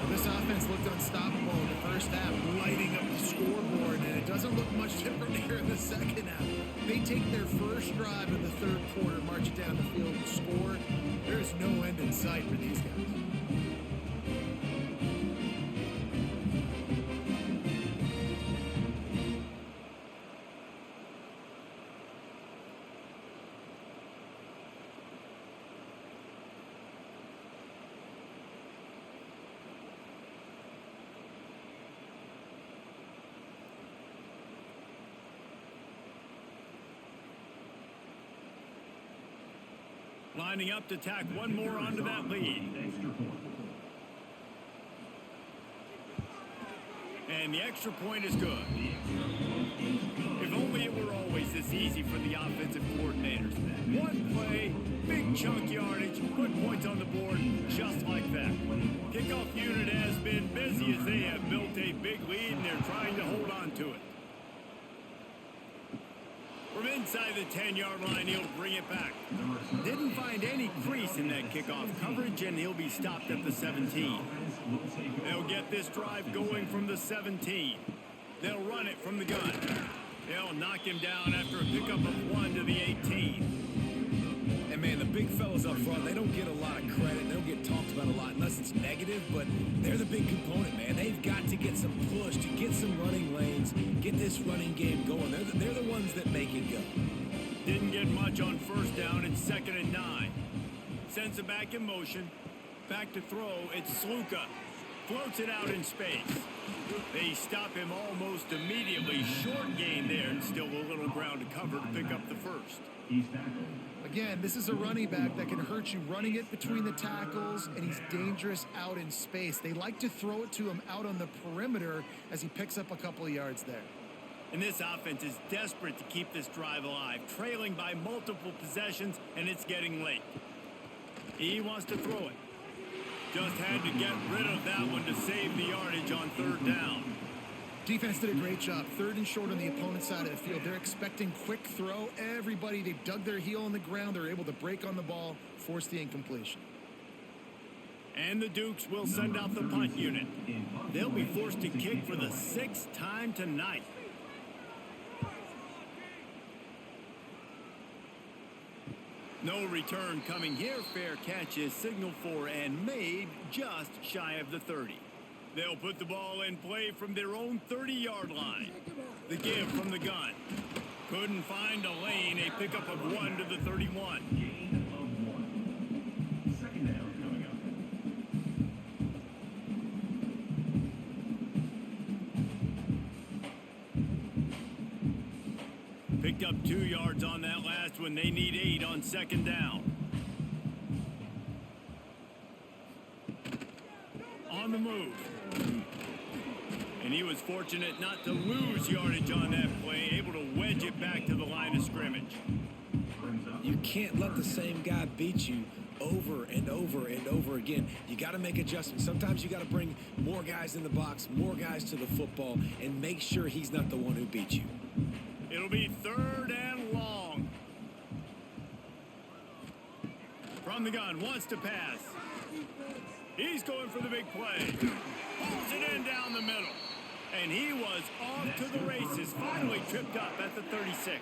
This offense looked unstoppable in the first half, lighting up the scoreboard, and it doesn't look much different here in the second half. They take their first drive in the third quarter, march it down the field, and score. There's no end in sight for these guys. Lining up to tack one more onto that lead. And the extra point is good. If only it were always this easy for the offensive coordinators. One play, big chunk yardage, put points on the board just like that. Kickoff unit has been busy as they have built a big lead and they're trying to hold on to it. From inside the 10-yard line, he'll bring it back. Didn't find any crease in that kickoff coverage, and he'll be stopped at the 17. They'll get this drive going from the 17. They'll run it from the gun. They'll knock him down after a pickup of 1 to the 18. And man, the big fellas up front, they don't get a lot of credit. They don't get talked about a lot unless it's negative, but they're the big component, man. They've got to get some push, to get some running lanes, get this running game going. They're the ones that make it go. didn't get much on first down. It's 2nd and 9. Sends it back in motion. Back to throw. It's Sluka. Floats it out in space. They stop him almost immediately. Short gain there, and still a little ground to cover to pick up the first. He's tackled. Again, this is a running back that can hurt you running it between the tackles, and he's dangerous out in space. They like to throw it to him out on the perimeter as he picks up a couple of yards there. And this offense is desperate to keep this drive alive, trailing by multiple possessions, and it's getting late. He wants to throw it. Just had to get rid of that one to save the yardage on 3rd down. Defense did a great job. 3rd and short on the opponent's side of the field. They're expecting quick throw. Everybody, they dug their heel on the ground. They're able to break on the ball, force the incompletion. And the Dukes will send out the punt unit. They'll be forced to kick for the 6th time tonight. No return coming here. Fair catch is signaled for and made just shy of the 30. They'll put the ball in play from their own 30-yard line. The give from the gun. Couldn't find a lane. A pickup of 1 to the 31. Gain of 1. 2nd down coming up. Picked up 2 yards on that last one. They need 8 on 2nd down. On the move. And he was fortunate not to lose yardage on that play, able to wedge it back to the line of scrimmage. You can't let the same guy beat you over and over and over again. You got to make adjustments. Sometimes you got to bring more guys in the box, more guys to the football, and make sure he's not the one who beat you. It'll be 3rd and long. From the gun, wants to pass. He's going for the big play. Pulls it in down the middle. And he was off to the races. Finally tripped up at the 36.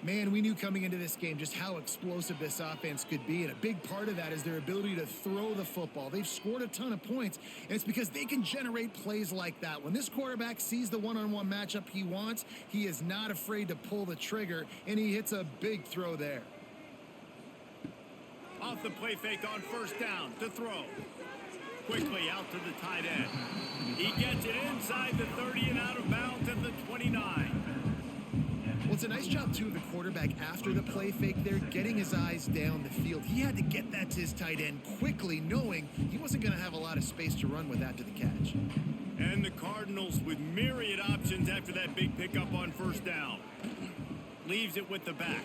Man, we knew coming into this game just how explosive this offense could be, and a big part of that is their ability to throw the football. They've scored a ton of points, and it's because they can generate plays like that. When this quarterback sees the one-on-one matchup he wants, he is not afraid to pull the trigger, and he hits a big throw there. Off the play fake on 1st down to throw. Quickly out to the tight end. He gets it inside the 30 and out of bounds at the 29. Well, it's a nice job, too, of the quarterback after the play fake there, getting his eyes down the field. He had to get that to his tight end quickly, knowing he wasn't going to have a lot of space to run with after the catch. And the Cardinals with myriad options after that big pickup on 1st down. Leaves it with the back.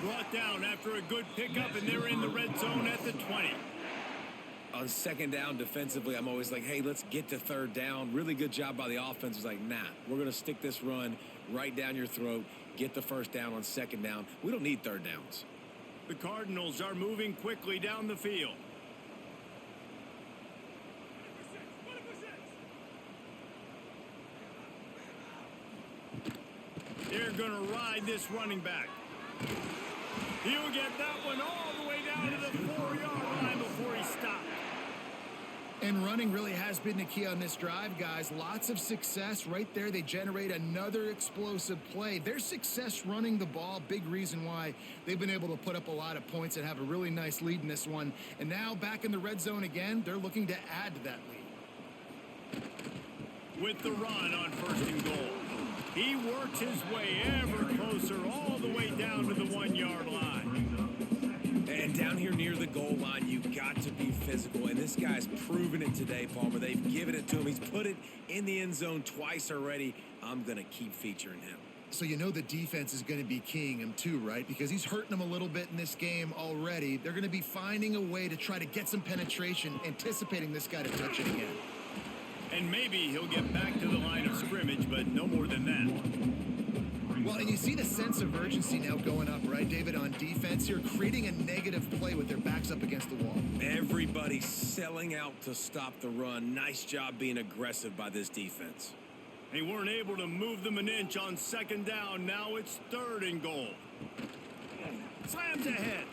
Brought down after a good pickup, and they're in the red zone at the 20. On 2nd down defensively, I'm always like, hey, let's get to 3rd down. Really good job by the offense. It's like, nah, we're going to stick this run right down your throat, get the 1st down on 2nd down. We don't need 3rd downs. The Cardinals are moving quickly down the field. They're going to ride this running back. He'll get that one all the way down to the 4-yard line before he stopped. And running really has been the key on this drive, guys. Lots of success right there. They generate another explosive play. Their success running the ball, big reason why they've been able to put up a lot of points and have a really nice lead in this one. And now back in the red zone again, they're looking to add to that lead. With the run on 1st and goal. He works his way ever closer all the way down to the 1-yard line. And down here near the goal line, you've got to be physical. And this guy's proven it today, Palmer. They've given it to him. He's put it in the end zone twice already. I'm going to keep featuring him. So you know the defense is going to be keying him too, right? Because he's hurting them a little bit in this game already. They're going to be finding a way to try to get some penetration, anticipating this guy to touch it again. And maybe he'll get back to the line of scrimmage, but no more than that. Well, and you see the sense of urgency now going up, right, David, on defense here, creating a negative play with their backs up against the wall. Everybody selling out to stop the run. Nice job being aggressive by this defense. They weren't able to move them an inch on 2nd down. Now it's 3rd and goal. Slams ahead.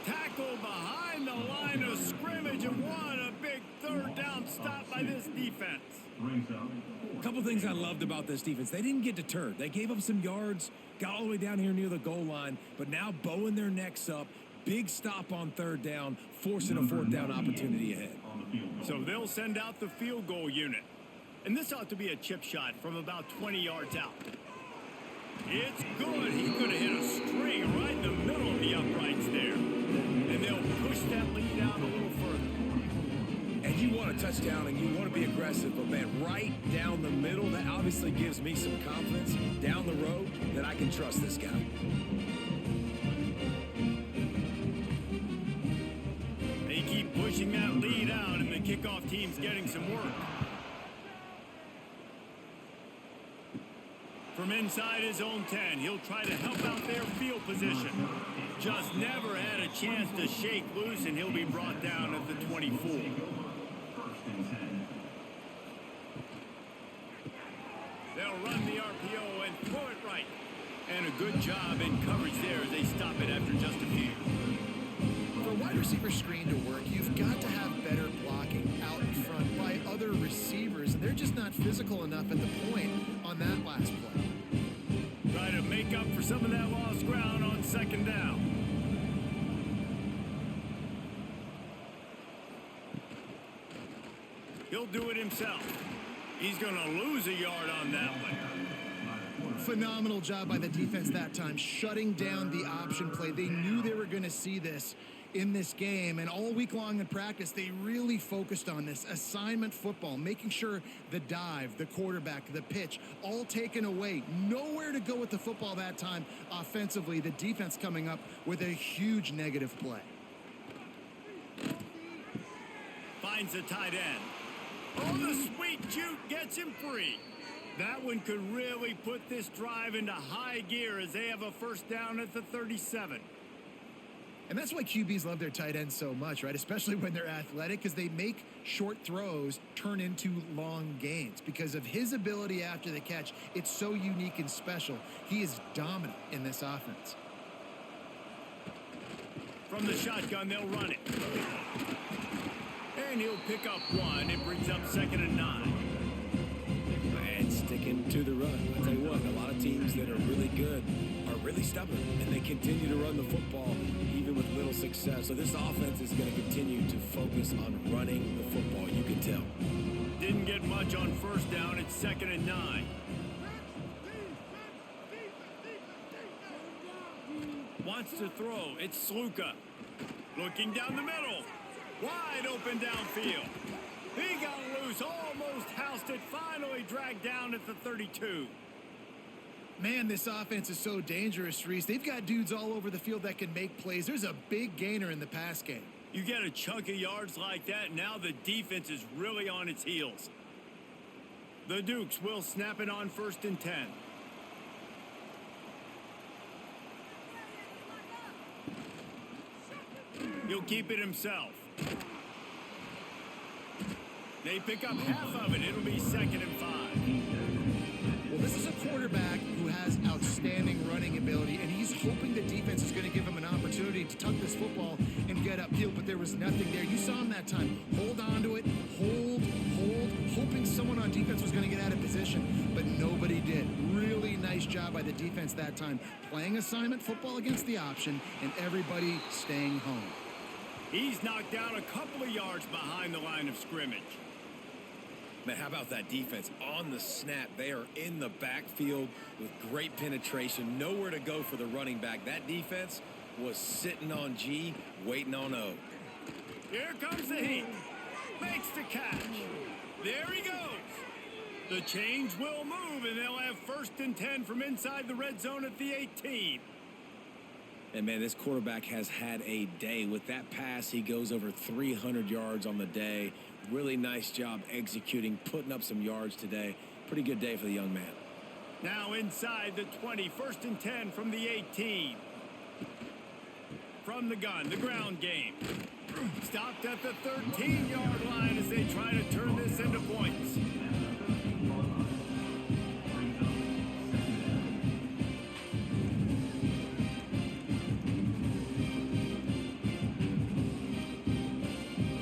Tackle behind the line of scrimmage, and what a big 3rd down stop by this defense. Brings up A couple things I loved about this defense. They didn't get deterred. They gave up some yards, got all the way down here near the goal line, but now bowing their necks up. Big stop on third down, forcing a fourth down opportunity ahead. on the field goal. So they'll send out the field goal unit. And this ought to be a chip shot from about 20 yards out. It's good. He could have hit a string right in the middle of the uprights there. And they'll push that lead out a little further. And you want a touchdown and you want to be aggressive, but man, right down the middle, that obviously gives me some confidence down the road that I can trust this guy. They keep pushing that lead out, and the kickoff team's getting some work. From inside his own 10, he'll try to help out their field position. Just never had a chance to shake loose, and he'll be brought down at the 24. First and 10. They'll run the RPO and throw it right. And a good job in coverage there as they stop it after just a few. For a wide receiver screen to work, you've got to have better blocking out in front by other receivers, and they're just not physical enough at the point on that last play. Try to make up for some of that lost ground on second down. He'll do it himself. He's going to lose a yard on that one. Phenomenal job by the defense that time, shutting down the option play. They knew they were going to see this in this game, and all week long in practice, they really focused on this assignment football, making sure the dive, the quarterback, the pitch, all taken away. Nowhere to go with the football that time offensively. The defense coming up with a huge negative play. Finds the tight end. Oh, the sweet juke gets him free. That one could really put this drive into high gear as they have a first down at the 37. And that's why QBs love their tight ends so much, right? Especially when they're athletic, because they make short throws turn into long gains. Because of his ability after the catch, it's so unique and special. He is dominant in this offense. From the shotgun, they'll run it. And he'll pick up one. It brings up 2nd and 9. And sticking to the run. I'll tell you what, a lot of teams that are really good are really stubborn, and they continue to run the football even with little success. So this offense is going to continue to focus on running the football. You can tell. Didn't get much on first down. It's 2nd and 9. Wants to throw. It's Sluka. Looking down the middle. Wide open downfield. He got loose. Almost housed it. Finally dragged down at the 32. Man, this offense is so dangerous, Reese. They've got dudes all over the field that can make plays. There's a big gainer in the pass game. You get a chunk of yards like that, now the defense is really on its heels. The Dukes will snap it on 1st and 10. He'll keep it himself. They pick up half of it. It'll be 2nd and 5. Well, this is a quarterback who has outstanding running ability, and he's hoping the defense is going to give him an opportunity to tuck this football and get upfield, but there was nothing there. You saw him that time. Hold on to it, hold, hoping someone on defense was going to get out of position, but nobody did. Really nice job by the defense that time, playing assignment football against the option, and everybody staying home. He's knocked down a couple of yards behind the line of scrimmage. Man, how about that defense? On the snap, they are in the backfield with great penetration. Nowhere to go for the running back. That defense was sitting on G, waiting on O. Here comes the heat. Makes the catch. There he goes. The chains will move, and they'll have 1st and 10 from inside the red zone at the 18. And, man, this quarterback has had a day. With that pass, he goes over 300 yards on the day. Really nice job executing, putting up some yards today. Pretty good day for the young man. Now inside the 20, 1st and 10 from the 18. From the gun, the ground game. Stopped at the 13-yard line as they try to turn this into points.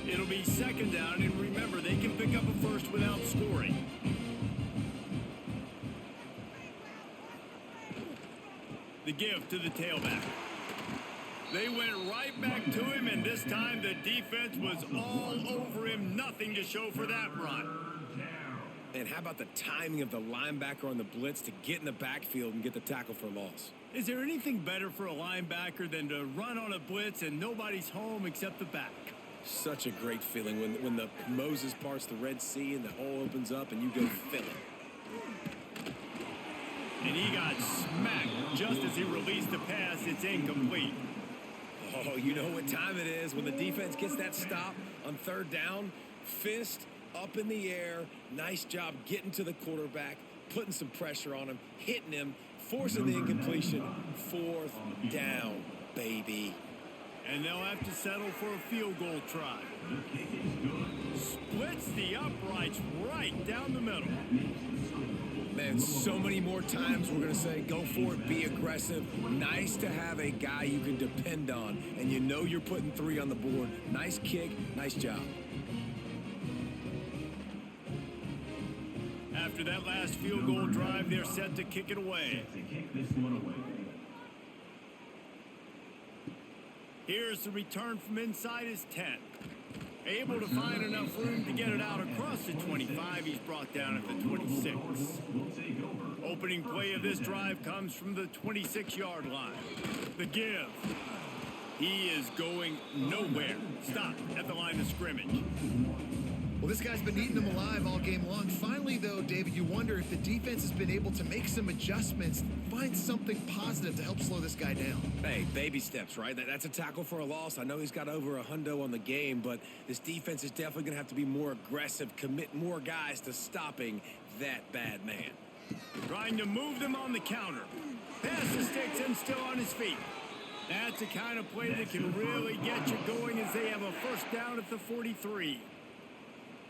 It'll be 2nd down, and remember, they can pick up a first without scoring. The give to the tailback. They went right back to him, and this time the defense was all over him. Nothing to show for that run. And how about the timing of the linebacker on the blitz to get in the backfield and get the tackle for loss? Is there anything better for a linebacker than to run on a blitz and nobody's home except the back? Such a great feeling when the Moses parts the Red Sea and the hole opens up and you go fill it. And he got smacked just as he released the pass. It's incomplete. Oh, you know what time it is when the defense gets that stop on third down. Fist up in the air. Nice job getting to the quarterback, putting some pressure on him, hitting him, forcing the incompletion. Fourth down, baby. And they'll have to settle for a field goal try. Splits the uprights right down the middle. Man, so many more times we're going to say, go for it, be aggressive. Nice to have a guy you can depend on, and you know you're putting 3 on the board. Nice kick, nice job. After that last field goal drive, they're set to kick it away. Here's the return from inside his 10. Able to find enough room to get it out across the 25. He's brought down at the 26. Opening play of this drive comes from the 26-yard line. The give. He is going nowhere. Stop at the line of scrimmage. Well, this guy's been eating them alive all game long. Finally, though, David, you wonder if the defense has been able to make some adjustments, find something positive to help slow this guy down. Hey, baby steps, right? That's a tackle for a loss. I know he's got over a hundo on the game, but this defense is definitely going to have to be more aggressive, commit more guys to stopping that bad man. Trying to move them on the counter. Pass the sticks and still on his feet. That's the kind of play that can really get you going as they have a first down at the 43.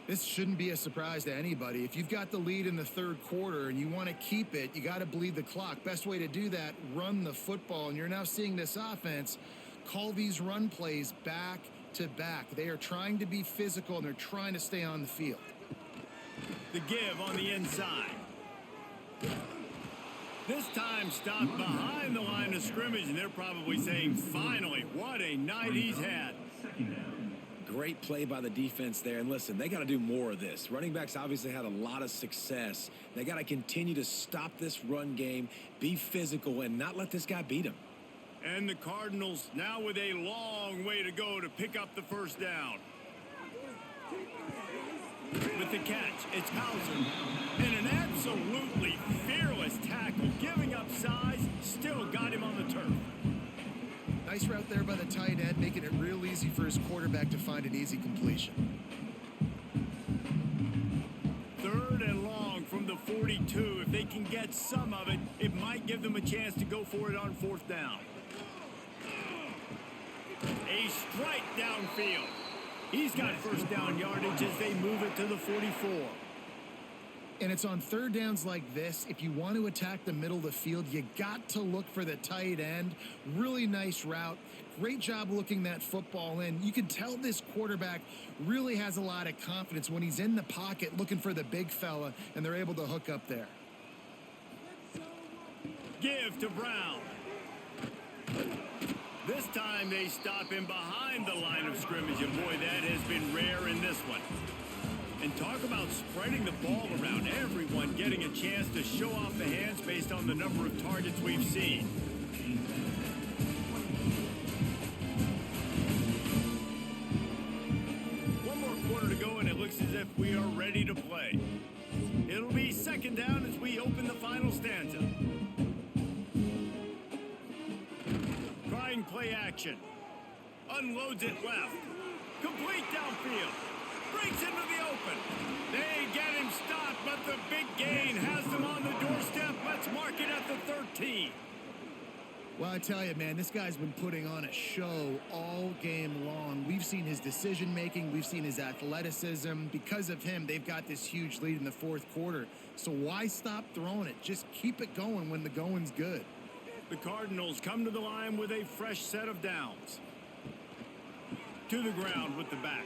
This shouldn't be a surprise to anybody. If you've got the lead in the third quarter and you want to keep it, you got to bleed the clock. Best way to do that, run the football. And you're now seeing this offense call these run plays back to back. They are trying to be physical and they're trying to stay on the field. The give on the inside. This time stopped behind the line of scrimmage, and they're probably saying, finally, what a night he's had. Great play by the defense there. And listen, they got to do more of this. Running backs obviously had a lot of success. They got to continue to stop this run game, be physical, and not let this guy beat them. And the Cardinals now with a long way to go to pick up the first down. With the catch, it's Hauser. And an absolutely fearless tackle, giving up size, still got him on the turf. Nice route there by the tight end, making it real easy for his quarterback to find an easy completion. Third and long from the 42. If they can get some of it, it might give them a chance to go for it on fourth down. A strike downfield. He's got first down yardage as they move it to the 44. And it's on third downs like this. If you want to attack the middle of the field, you got to look for the tight end. Really nice route. Great job looking that football in. You can tell this quarterback really has a lot of confidence when he's in the pocket looking for the big fella, and they're able to hook up there. Give to Brown. This time they stop him behind the line of scrimmage, and boy, that has been rare in this one. And talk about spreading the ball around, everyone getting a chance to show off the hands based on the number of targets we've seen. One more quarter to go, and it looks as if we are ready to play. It'll be second down as we open the final stanza. Trying play action. Unloads it left. Complete downfield. Breaks into the open. They get him stopped, but the big gain has them on the doorstep. Let's mark it at the 13. Well, I tell you, man, this guy's been putting on a show all game long. We've seen his decision-making. We've seen his athleticism. Because of him, they've got this huge lead in the fourth quarter. So why stop throwing it? Just keep it going when the going's good. The Cardinals come to the line with a fresh set of downs. To the ground with the back.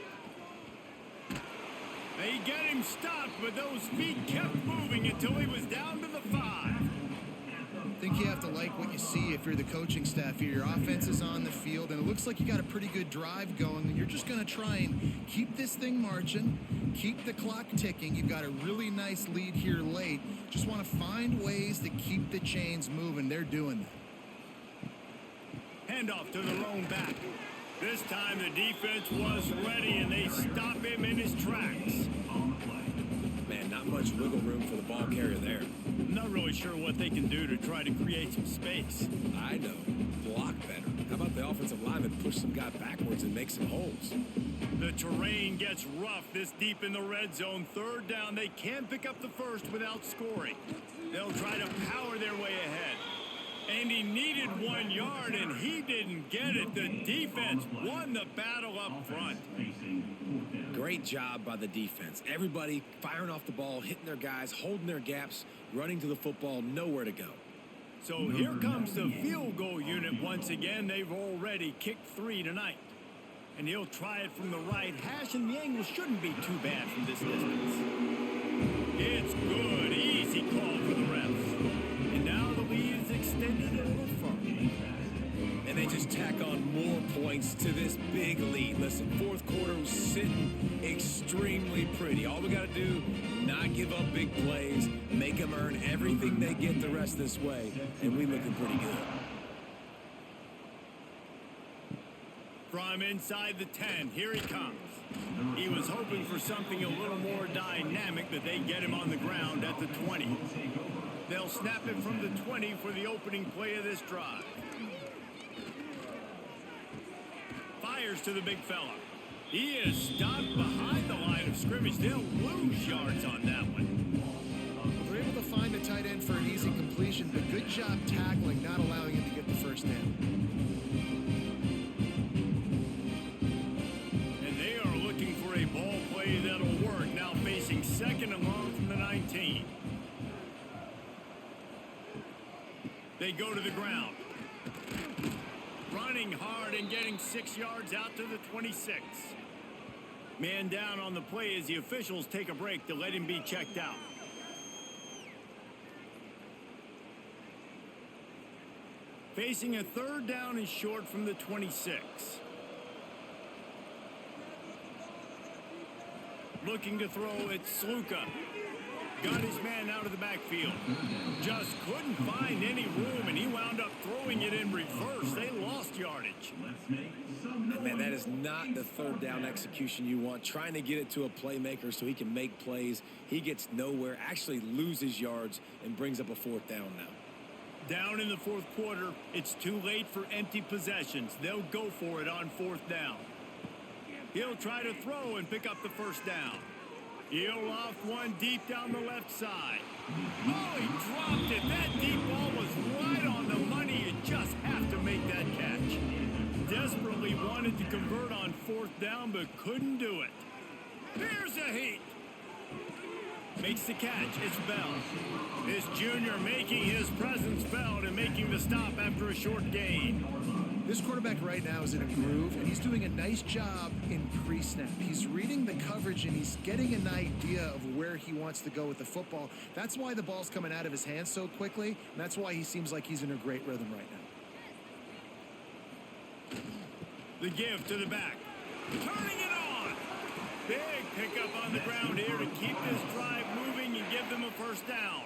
They get him stopped, but those feet kept moving until he was down to the 5. I think you have to like what you see if you're the coaching staff here. Your offense is on the field, and it looks like you got a pretty good drive going, and you're just going to try and keep this thing marching, keep the clock ticking. You've got a really nice lead here late. Just want to find ways to keep the chains moving. They're doing that. Handoff to the lone back. This time the defense was ready, and they stop him in his tracks. Man, not much wiggle room for the ball carrier there. I'm not really sure what they can do to try to create some space. I know. Block better. How about the offensive lineman push some guy backwards and make some holes? The terrain gets rough this deep in the red zone. 3rd down. They can't pick up the first without scoring. They'll try to power their way ahead. And he needed 1 yard, and he didn't get it. The defense won the battle up front. Great job by the defense. Everybody firing off the ball, hitting their guys, holding their gaps, running to the football, nowhere to go. So here comes the field goal unit once again. They've already kicked 3 tonight. And he'll try it from the right hash, and the angle shouldn't be too bad from this distance. It's good. Easy call for the refs. And now the lead is extended a little further. And they just tack on more points to this big lead. Listen, 4th quarter was sitting extremely pretty. All we got to do, not give up big plays, make them earn everything they get the rest this way, and we looking pretty good. From inside the 10, here he comes. He was hoping for something a little more dynamic, but they get him on the ground at the 20. They'll snap it from the 20 for the opening play of this drive. Fires to the big fella. He is stopped behind the line of scrimmage. They'll lose yards on that one. They're able to find the tight end for an easy completion, but good job tackling, not allowing him to get the first down. And they are looking for a ball play that'll work. Now facing 2nd and long from the 19. They go to the ground. Running hard and getting 6 yards out to the 26. Man down on the play as the officials take a break to let him be checked out. Facing a 3rd down and short from the 26. Looking to throw, it's Sluka. Got his man out of the backfield. Just couldn't find any room, and he wound up throwing it in reverse. They lost yardage. And man, that is not the 3rd down execution you want. Trying to get it to a playmaker so he can make plays. He gets nowhere, actually loses yards, and brings up a 4th down now. Down in the 4th quarter, it's too late for empty possessions. They'll go for it on 4th down. He'll try to throw and pick up the first down. He'll loft one deep down the left side. Oh, he dropped it. That deep ball was right on the money. You just have to make that catch. Desperately wanted to convert on 4th down, but couldn't do it. Here's a heat. Makes the catch. It's Bell. This junior making his presence felt and making the stop after a short gain. This quarterback right now is in a groove, and he's doing a nice job in pre-snap. He's reading the coverage, and he's getting an idea of where he wants to go with the football. That's why the ball's coming out of his hands so quickly, and that's why he seems like he's in a great rhythm right now. The give to the back. Turning it on. Big pickup on the ground here to keep this drive moving and give them a first down.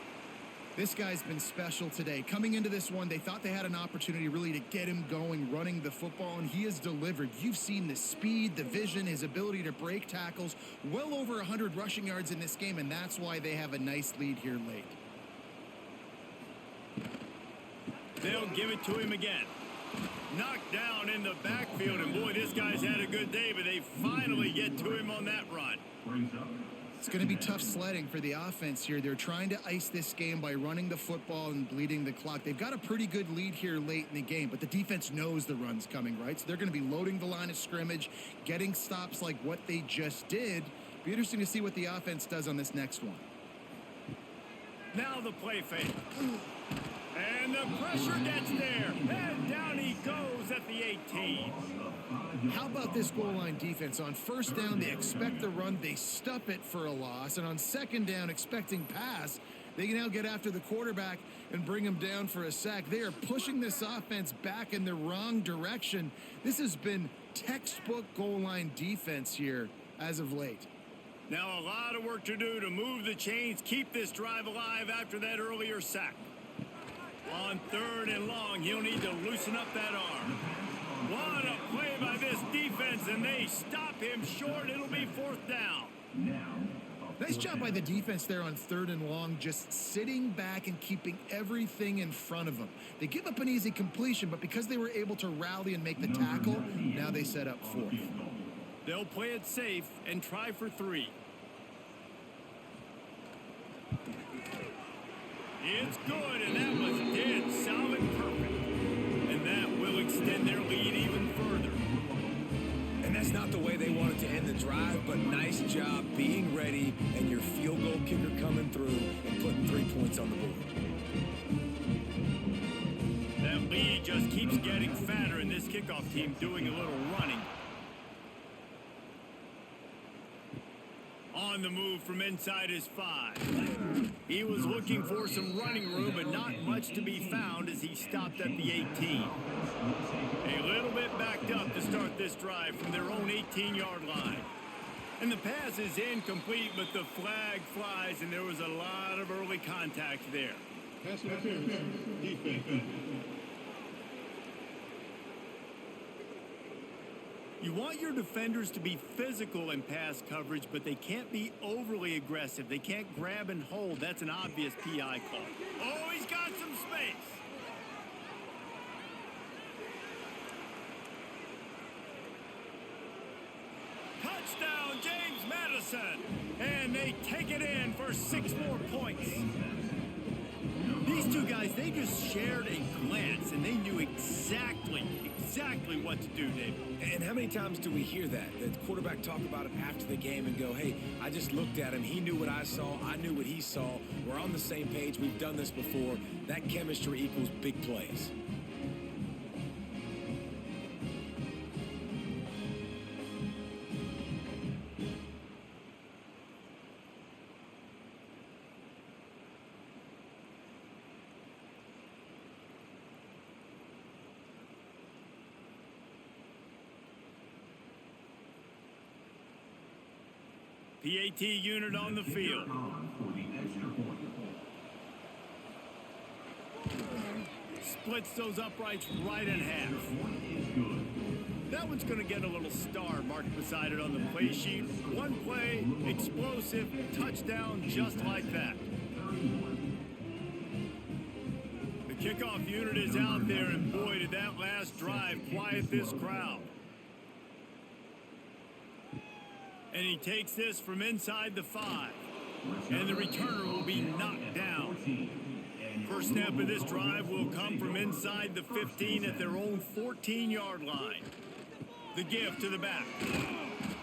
This guy's been special today. Coming into this one, they thought they had an opportunity really to get him going, running the football, and he has delivered. You've seen the speed, the vision, his ability to break tackles, well over 100 rushing yards in this game, and that's why they have a nice lead here late. They'll give it to him again. Knocked down in the backfield, and boy, this guy's had a good day, but they finally get to him on that run. It's going to be tough sledding for the offense here. They're trying to ice this game by running the football and bleeding the clock. They've got a pretty good lead here late in the game, but the defense knows the run's coming, right? So they're going to be loading the line of scrimmage, getting stops like what they just did. Be interesting to see what the offense does on this next one. Now the play fake. And the pressure gets there. And down he goes at the 18. How about this goal line defense? On first down, they expect the run. They stuff it for a loss. And on second down, expecting pass, they can now get after the quarterback and bring him down for a sack. They are pushing this offense back in the wrong direction. This has been textbook goal line defense here as of late. Now a lot of work to do to move the chains, keep this drive alive after that earlier sack. On third and long, he'll need to loosen up that arm. What a play by this defense, and they stop him short. It'll be fourth down. Nice job by the defense there on third and long, just sitting back and keeping everything in front of them. They give up an easy completion, but because they were able to rally and make the tackle, now they set up fourth. They'll play it safe and try for 3. It's good, and that was dead solid perfect. And that will extend their lead even further. And that's not the way they wanted to end the drive, but nice job being ready and your field goal kicker coming through and putting 3 points on the board. That lead just keeps getting fatter, and this kickoff team doing a little running. On the move from inside his 5. He was looking for some running room, but not much to be found as he stopped at the 18. A little bit backed up to start this drive from their own 18-yard line. And the pass is incomplete, but the flag flies, and there was a lot of early contact there. Pass interference, defense. You want your defenders to be physical in pass coverage, but they can't be overly aggressive. They can't grab and hold. That's an obvious PI call. Oh, he's got some space. Touchdown, James Madison. And they take it in for 6 more points. These two guys, they just shared a glance, and they knew exactly what to do, David. And how many times do we hear that? The quarterback talk about it after the game and go, hey, I just looked at him. He knew what I saw. I knew what he saw. We're on the same page. We've done this before. That chemistry equals big plays. PAT unit on the field. Splits those uprights right in half. That one's going to get a little star marked beside it on the play sheet. One play, explosive, touchdown, just like that. The kickoff unit is out there, and boy, did that last drive quiet this crowd. And he takes this from inside the 5. And the returner will be knocked down. First snap of this drive will come from inside the 15 at their own 14-yard line. The give to the back.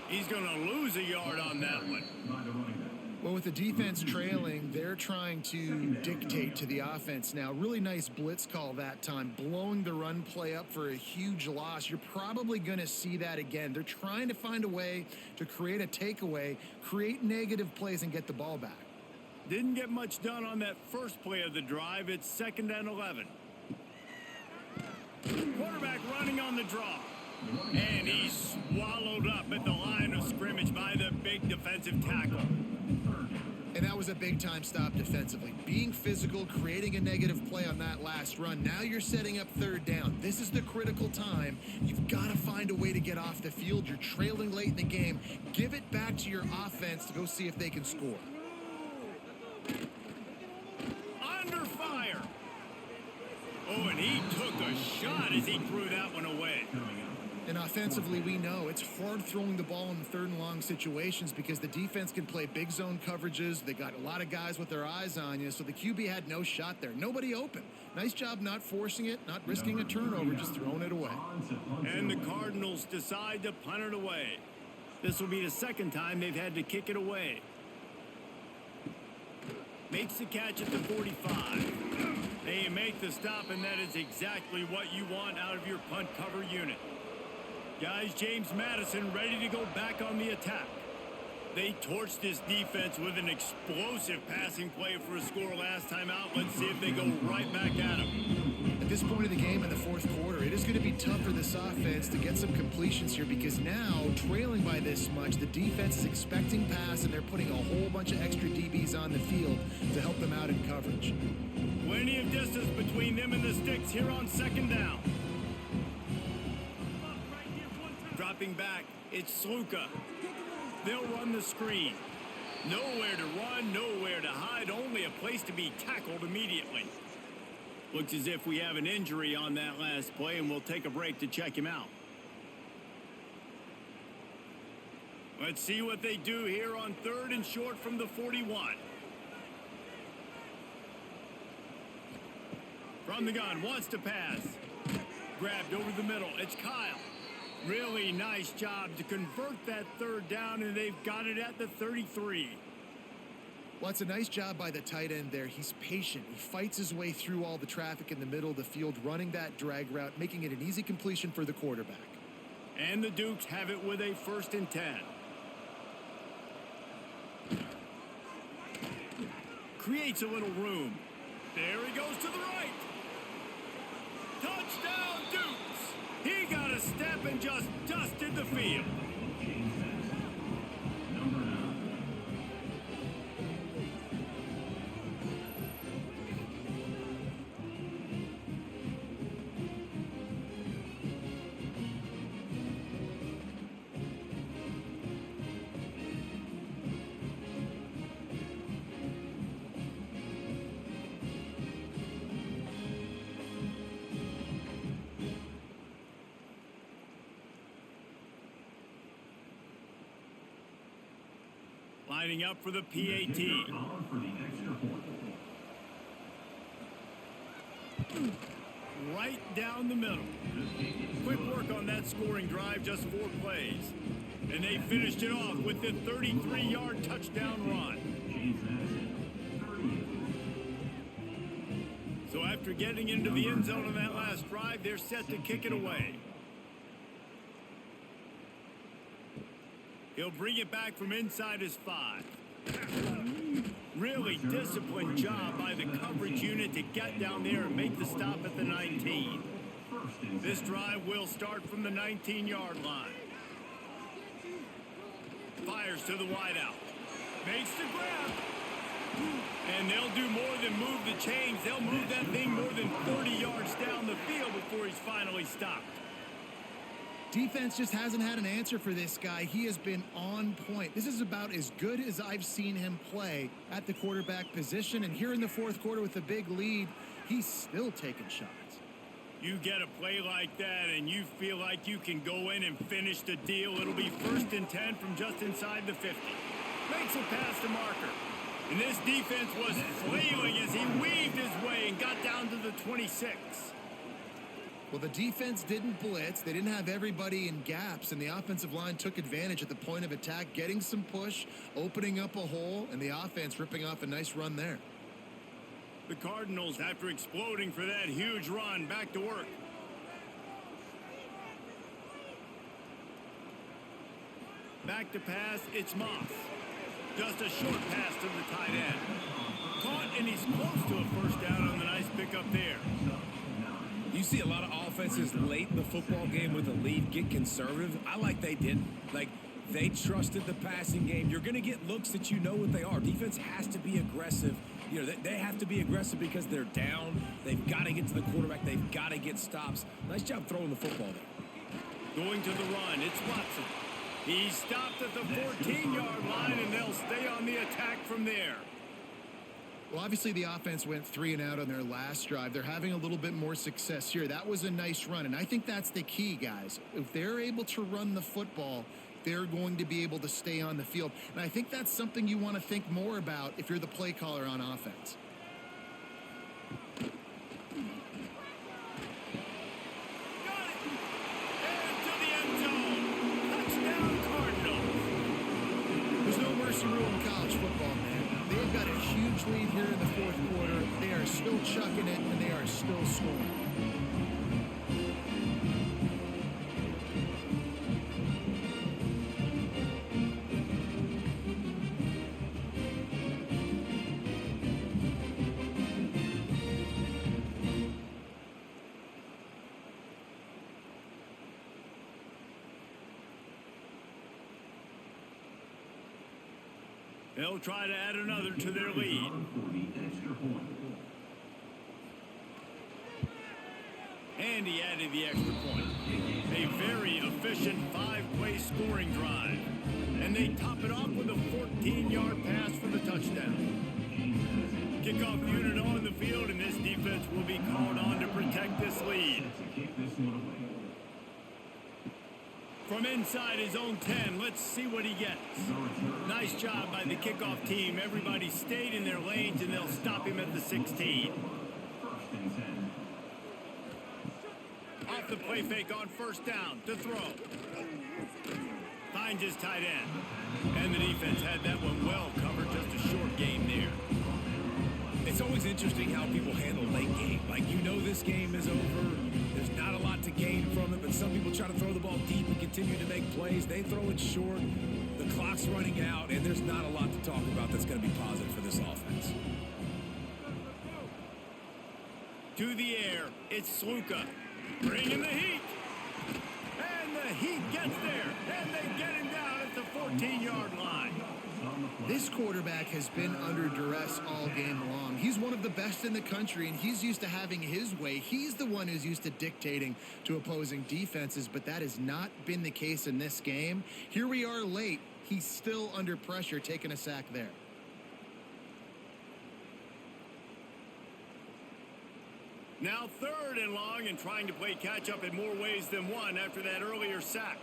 He's going to lose a yard on that one. Well, with the defense trailing, they're trying to dictate to the offense now. Really nice blitz call that time, blowing the run play up for a huge loss. You're probably going to see that again. They're trying to find a way to create a takeaway, create negative plays, and get the ball back. Didn't get much done on that first play of the drive. It's 2nd and 11. Quarterback running on the draw. And he's swallowed up at the line of scrimmage by the big defensive tackle. And that was a big-time stop defensively. Being physical, creating a negative play on that last run. Now you're setting up 3rd down. This is the critical time. You've got to find a way to get off the field. You're trailing late in the game. Give it back to your offense to go see if they can score. Under fire. Oh, and he took a shot as he threw that one away. And offensively, we know it's hard throwing the ball in the 3rd and long situations because the defense can play big zone coverages. They got a lot of guys with their eyes on you, so the QB had no shot there. Nobody open. Nice job not forcing it, not risking a turnover, just throwing it away. And the Cardinals decide to punt it away. This will be the 2nd time they've had to kick it away. Makes the catch at the 45. They make the stop, and that is exactly what you want out of your punt cover unit. Guys, James Madison ready to go back on the attack. They torched this defense with an explosive passing play for a score last time out. Let's see if they go right back at him. At this point of the game in the fourth quarter, it is going to be tough for this offense to get some completions here because now, trailing by this much, the defense is expecting pass, and they're putting a whole bunch of extra DBs on the field to help them out in coverage. Plenty of distance between them and the sticks here on second down. Dropping back, it's Sluka. They'll run the screen. Nowhere to run, nowhere to hide, only a place to be tackled immediately. Looks as if we have an injury on that last play, and we'll take a break to check him out. Let's see what they do here on 3rd and short from the 41. From the gun, wants to pass. Grabbed over the middle, it's Kyle. Really nice job to convert that 3rd down, and they've got it at the 33. Well, it's a nice job by the tight end there. He's patient. He fights his way through all the traffic in the middle of the field, running that drag route, making it an easy completion for the quarterback. And the Dukes have it with a 1st and 10. Creates a little room. There he goes to the right. Touchdown, Dukes! He got a step and just dusted the field. Lining up for the PAT. Right down the middle. Quick work on that scoring drive, just 4 plays. And they finished it off with the 33-yard touchdown run. So after getting into the end zone on that last drive, they're set to kick it away. He'll bring it back from inside his 5. Really disciplined job by the coverage unit to get down there and make the stop at the 19. This drive will start from the 19-yard line. Fires to the wideout. Makes the grab. And they'll do more than move the chains. They'll move that thing more than 30 yards down the field before he's finally stopped. Defense just hasn't had an answer for this guy. He has been on point. This is about as good as I've seen him play at the quarterback position. And here in the fourth quarter with a big lead, he's still taking shots. You get a play like that and you feel like you can go in and finish the deal. It'll be 1st and 10 from just inside the 50. Makes it past the marker. And this defense was flailing as he weaved his way and got down to the 26. Well, the defense didn't blitz. They didn't have everybody in gaps, and the offensive line took advantage at the point of attack, getting some push, opening up a hole, and the offense ripping off a nice run there. The Cardinals, after exploding for that huge run, back to work. Back to pass, it's Moss. Just a short pass to the tight end. Caught, and he's close to a 1st down on the nice pickup there. You see a lot of offenses late in the football game with a lead get conservative. I like they didn't. Like, they trusted the passing game. You're going to get looks that you know what they are. Defense has to be aggressive. You know, they have to be aggressive because they're down. They've got to get to the quarterback. They've got to get stops. Nice job throwing the football there. Going to the run, it's Watson. He's stopped at the 14-yard line, and they'll stay on the attack from there. Well, obviously the offense went 3 and out on their last drive. They're having a little bit more success here. That was a nice run, and I think that's the key, guys. If they're able to run the football, they're going to be able to stay on the field. And I think that's something you want to think more about if you're the play caller on offense. Got it! And to the end zone. Touchdown, Cardinals. There's no mercy rule in college football, man. They've got a huge lead here in the fourth quarter. They are are still chucking it, and they are still scoring. They'll try to add another to their lead. And he added the extra point. A very efficient 5-play scoring drive. And they top it off with a 14-yard pass for the touchdown. Kickoff unit on the field, and this defense will be called on to protect this lead. From inside his own 10, let's see what he gets. Nice job by the kickoff team. Everybody stayed in their lanes, and they'll stop him at the 16. Off the play fake on first down to throw. Finds his tight end. And the defense had that one well covered. Just a short game there. It's always interesting how people handle late game. Like, you know this game is over. There's not a lot to gain from it, but some people try to throw the ball deep and continue to make plays. They throw it short. The clock's running out, and there's not a lot to talk about that's going to be positive for this offense. To the air, it's Sluka. Bringing the heat. And the heat gets there. And they get him down at the 14-yard line. This quarterback has been under duress all game long. He's one of the best in the country, and he's used to having his way. He's the one who's used to dictating to opposing defenses, but that has not been the case in this game. Here we are late. He's still under pressure, taking a sack there. Now 3rd and long, and trying to play catch-up in more ways than one after that earlier sack.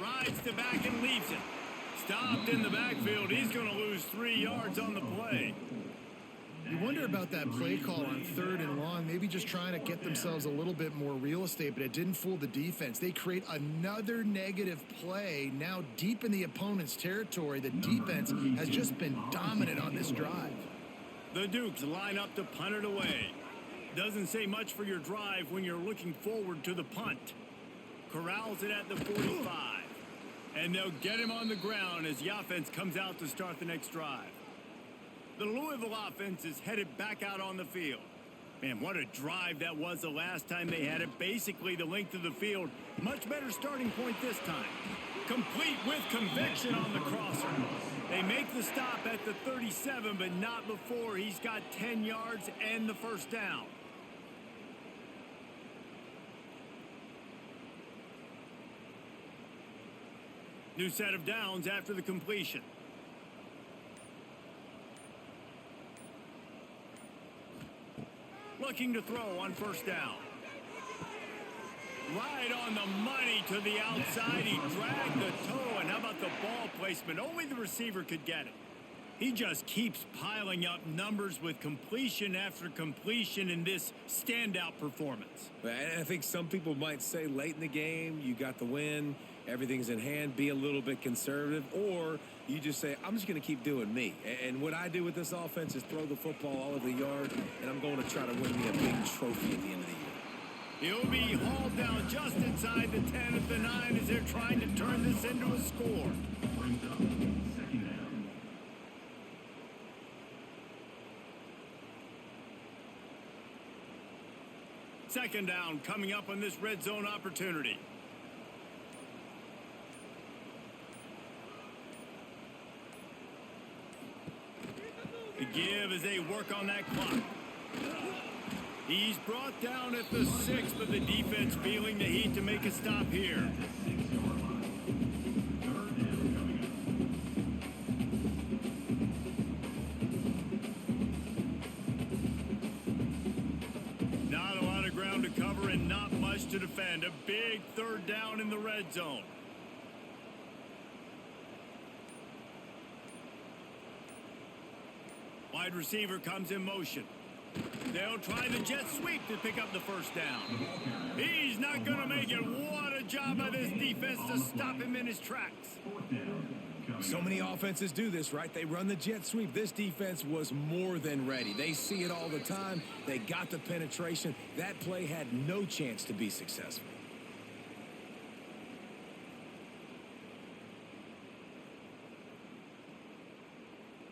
Rides to back and leaves it. Stopped in the backfield. He's going to lose 3 yards on the play. You wonder about that play call on 3rd and long, maybe just trying to get themselves a little bit more real estate, but it didn't fool the defense. They create another negative play now deep in the opponent's territory. The defense has just been dominant on this drive. The Dukes line up to punt it away. Doesn't say much for your drive when you're looking forward to the punt. Corrals it at the 45. And they'll get him on the ground as the offense comes out to start the next drive. The Louisville offense is headed back out on the field. Man, what a drive that was the last time they had it. Basically the length of the field. Much better starting point this time. Complete with conviction on the crosser. They make the stop at the 37, but not before he's got 10 yards and the first down. New set of downs after the completion. Looking to throw on first down. Right on the money to the outside. He dragged the toe, and how about the ball placement? Only the receiver could get it. He just keeps piling up numbers with completion after completion in this standout performance. And I think some people might say late in the game, you got the win, everything's in hand, be a little bit conservative, or you just say, I'm just going to keep doing me. And what I do with this offense is throw the football all over the yard, and I'm going to try to win me a big trophy at the end of the year. He'll be hauled down just inside the 10 at the 9 as they're trying to turn this into a score. Second down coming up on this red zone opportunity. The give as they work on that clock. He's brought down at the 6, but the defense feeling the heat to make a stop here. Not a lot of ground to cover and not much to defend. A big 3rd down in the red zone. Wide receiver comes in motion. They'll try the jet sweep to pick up the first down. He's not going to make it. What a job by this defense to stop him in his tracks. So many offenses do this, right? They run the jet sweep. This defense was more than ready. They see it all the time. They got the penetration. That play had no chance to be successful.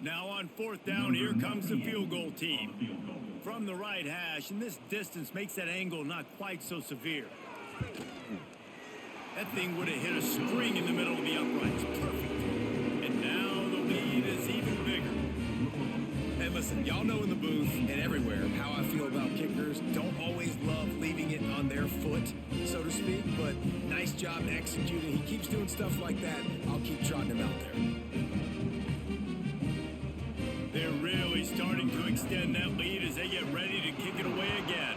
Now on 4th down, here comes the field goal team. From the right hash, and this distance makes that angle not quite so severe. That thing would have hit a string in the middle of the uprights. Perfect. And now the lead is even bigger. And listen, y'all know in the booth and everywhere how I feel about kickers. Don't always love leaving it on their foot, so to speak, but nice job executing. He keeps doing stuff like that. I'll keep trotting him out there. They're really starting to extend that lead as they get ready to kick it away again.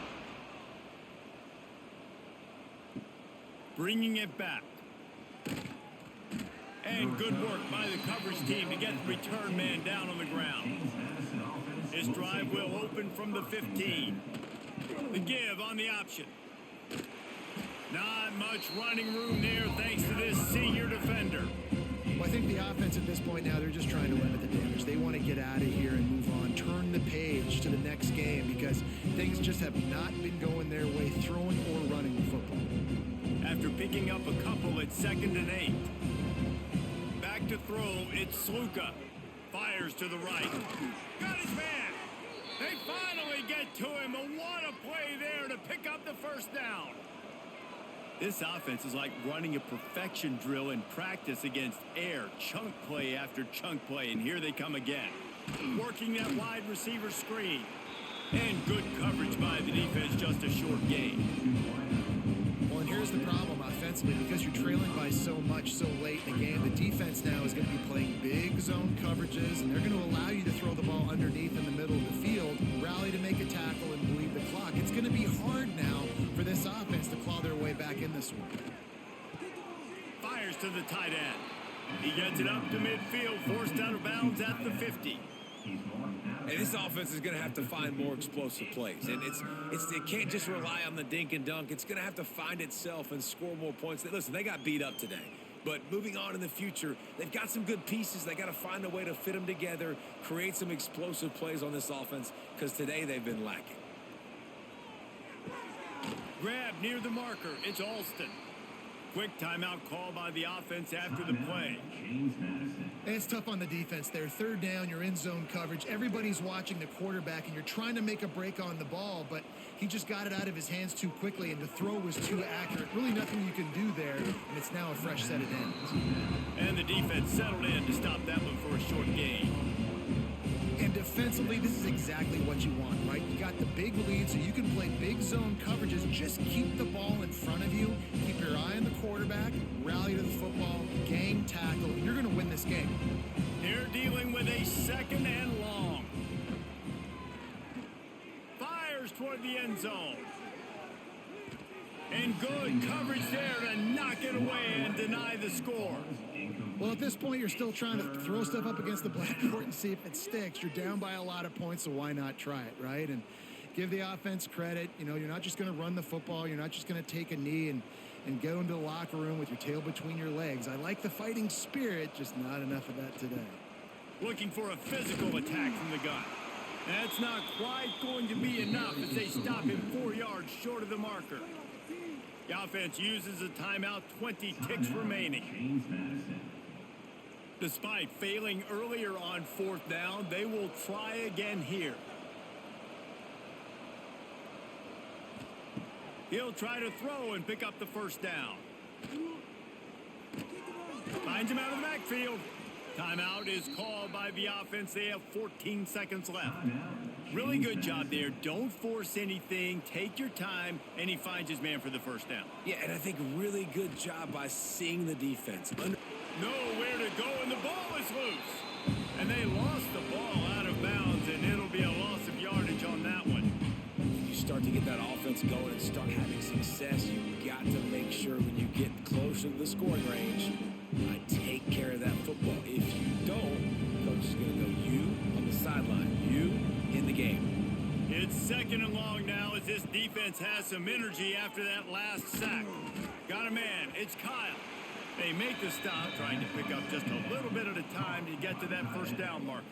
Bringing it back. And good work by the coverage team to get the return man down on the ground. His drive will open from the 15. The give on the option. Not much running room there thanks to this senior defender. Well, I think the offense at this point now, they're just trying to limit the damage. They want to get out of here and move on, turn the page to the next game because things just have not been going their way, throwing or running the football. After picking up a couple at 2nd and 8. Back to throw, it's Sluka. Fires to the right. Got his man. They finally get to him. And what a play there to pick up the first down. This offense is like running a perfection drill in practice against air. Chunk play after chunk play, and here they come again. Working that wide receiver screen. And good coverage by the defense, just a short gain. Well, and here's the problem offensively. Because you're trailing by so much so late in the game, the defense now is going to be playing big zone coverages, and they're going to allow you to throw the ball underneath in the middle of the field, rally to make a tackle, and bleed the clock. It's going to be hard now for this offense to claw their way back in this one. Fires to the tight end. He gets it up to midfield, forced out of bounds at the 50. And this offense is going to have to find more explosive plays. And it can't just rely on the dink and dunk. It's going to have to find itself and score more points. Listen, they got beat up today. But moving on in the future, they've got some good pieces. They got to find a way to fit them together, create some explosive plays on this offense, because today they've been lacking. Grab near the marker. It's Alston. Quick timeout call by the offense after the play. And it's tough on the defense there. 3rd down, you're in zone coverage. Everybody's watching the quarterback, and you're trying to make a break on the ball, but he just got it out of his hands too quickly, and the throw was too accurate. Really nothing you can do there, and it's now a fresh set of downs. And the defense settled in to stop that one for a short gain. And defensively, this is exactly what you want, right? You got the big lead, so you can play big zone coverages. Just keep the ball in front of you. Keep your eye on the quarterback. Rally to the football. Gang tackle. You're going to win this game. They're dealing with a 2nd and long. Fires toward the end zone. And good coverage there to knock it away and deny the score. Well, at this point, you're still trying to throw stuff up against the blackboard and see if it sticks. You're down by a lot of points, so why not try it, right? And give the offense credit. You know, you're not just going to run the football. You're not just going to take a knee and go into the locker room with your tail between your legs. I like the fighting spirit, just not enough of that today. Looking for a physical attack from the gun. That's not quite going to be enough as they stop him 4 yards short of the marker. The offense uses a timeout, 20 ticks remaining. Despite failing earlier on 4th down, they will try again here. He'll try to throw and pick up the first down. Finds him out of the backfield. Timeout is called by the offense. They have 14 seconds left. Really good job there. Don't force anything. Take your time, and he finds his man for the first down. Yeah, and I think really good job by seeing the defense. Nowhere to go, and the ball is loose. And they lost the ball out of bounds, and it'll be a loss of yardage on that one. You start to get that offense going and start having success, you've got to make sure when you get closer to the scoring range, I take care of that football. If you don't, coach is going to go you on the sideline, you in the game. It's 2nd and long now as this defense has some energy after that last sack. Got a man. It's Kyle. They make the stop, trying to pick up just a little bit at a time to get to that first down marker.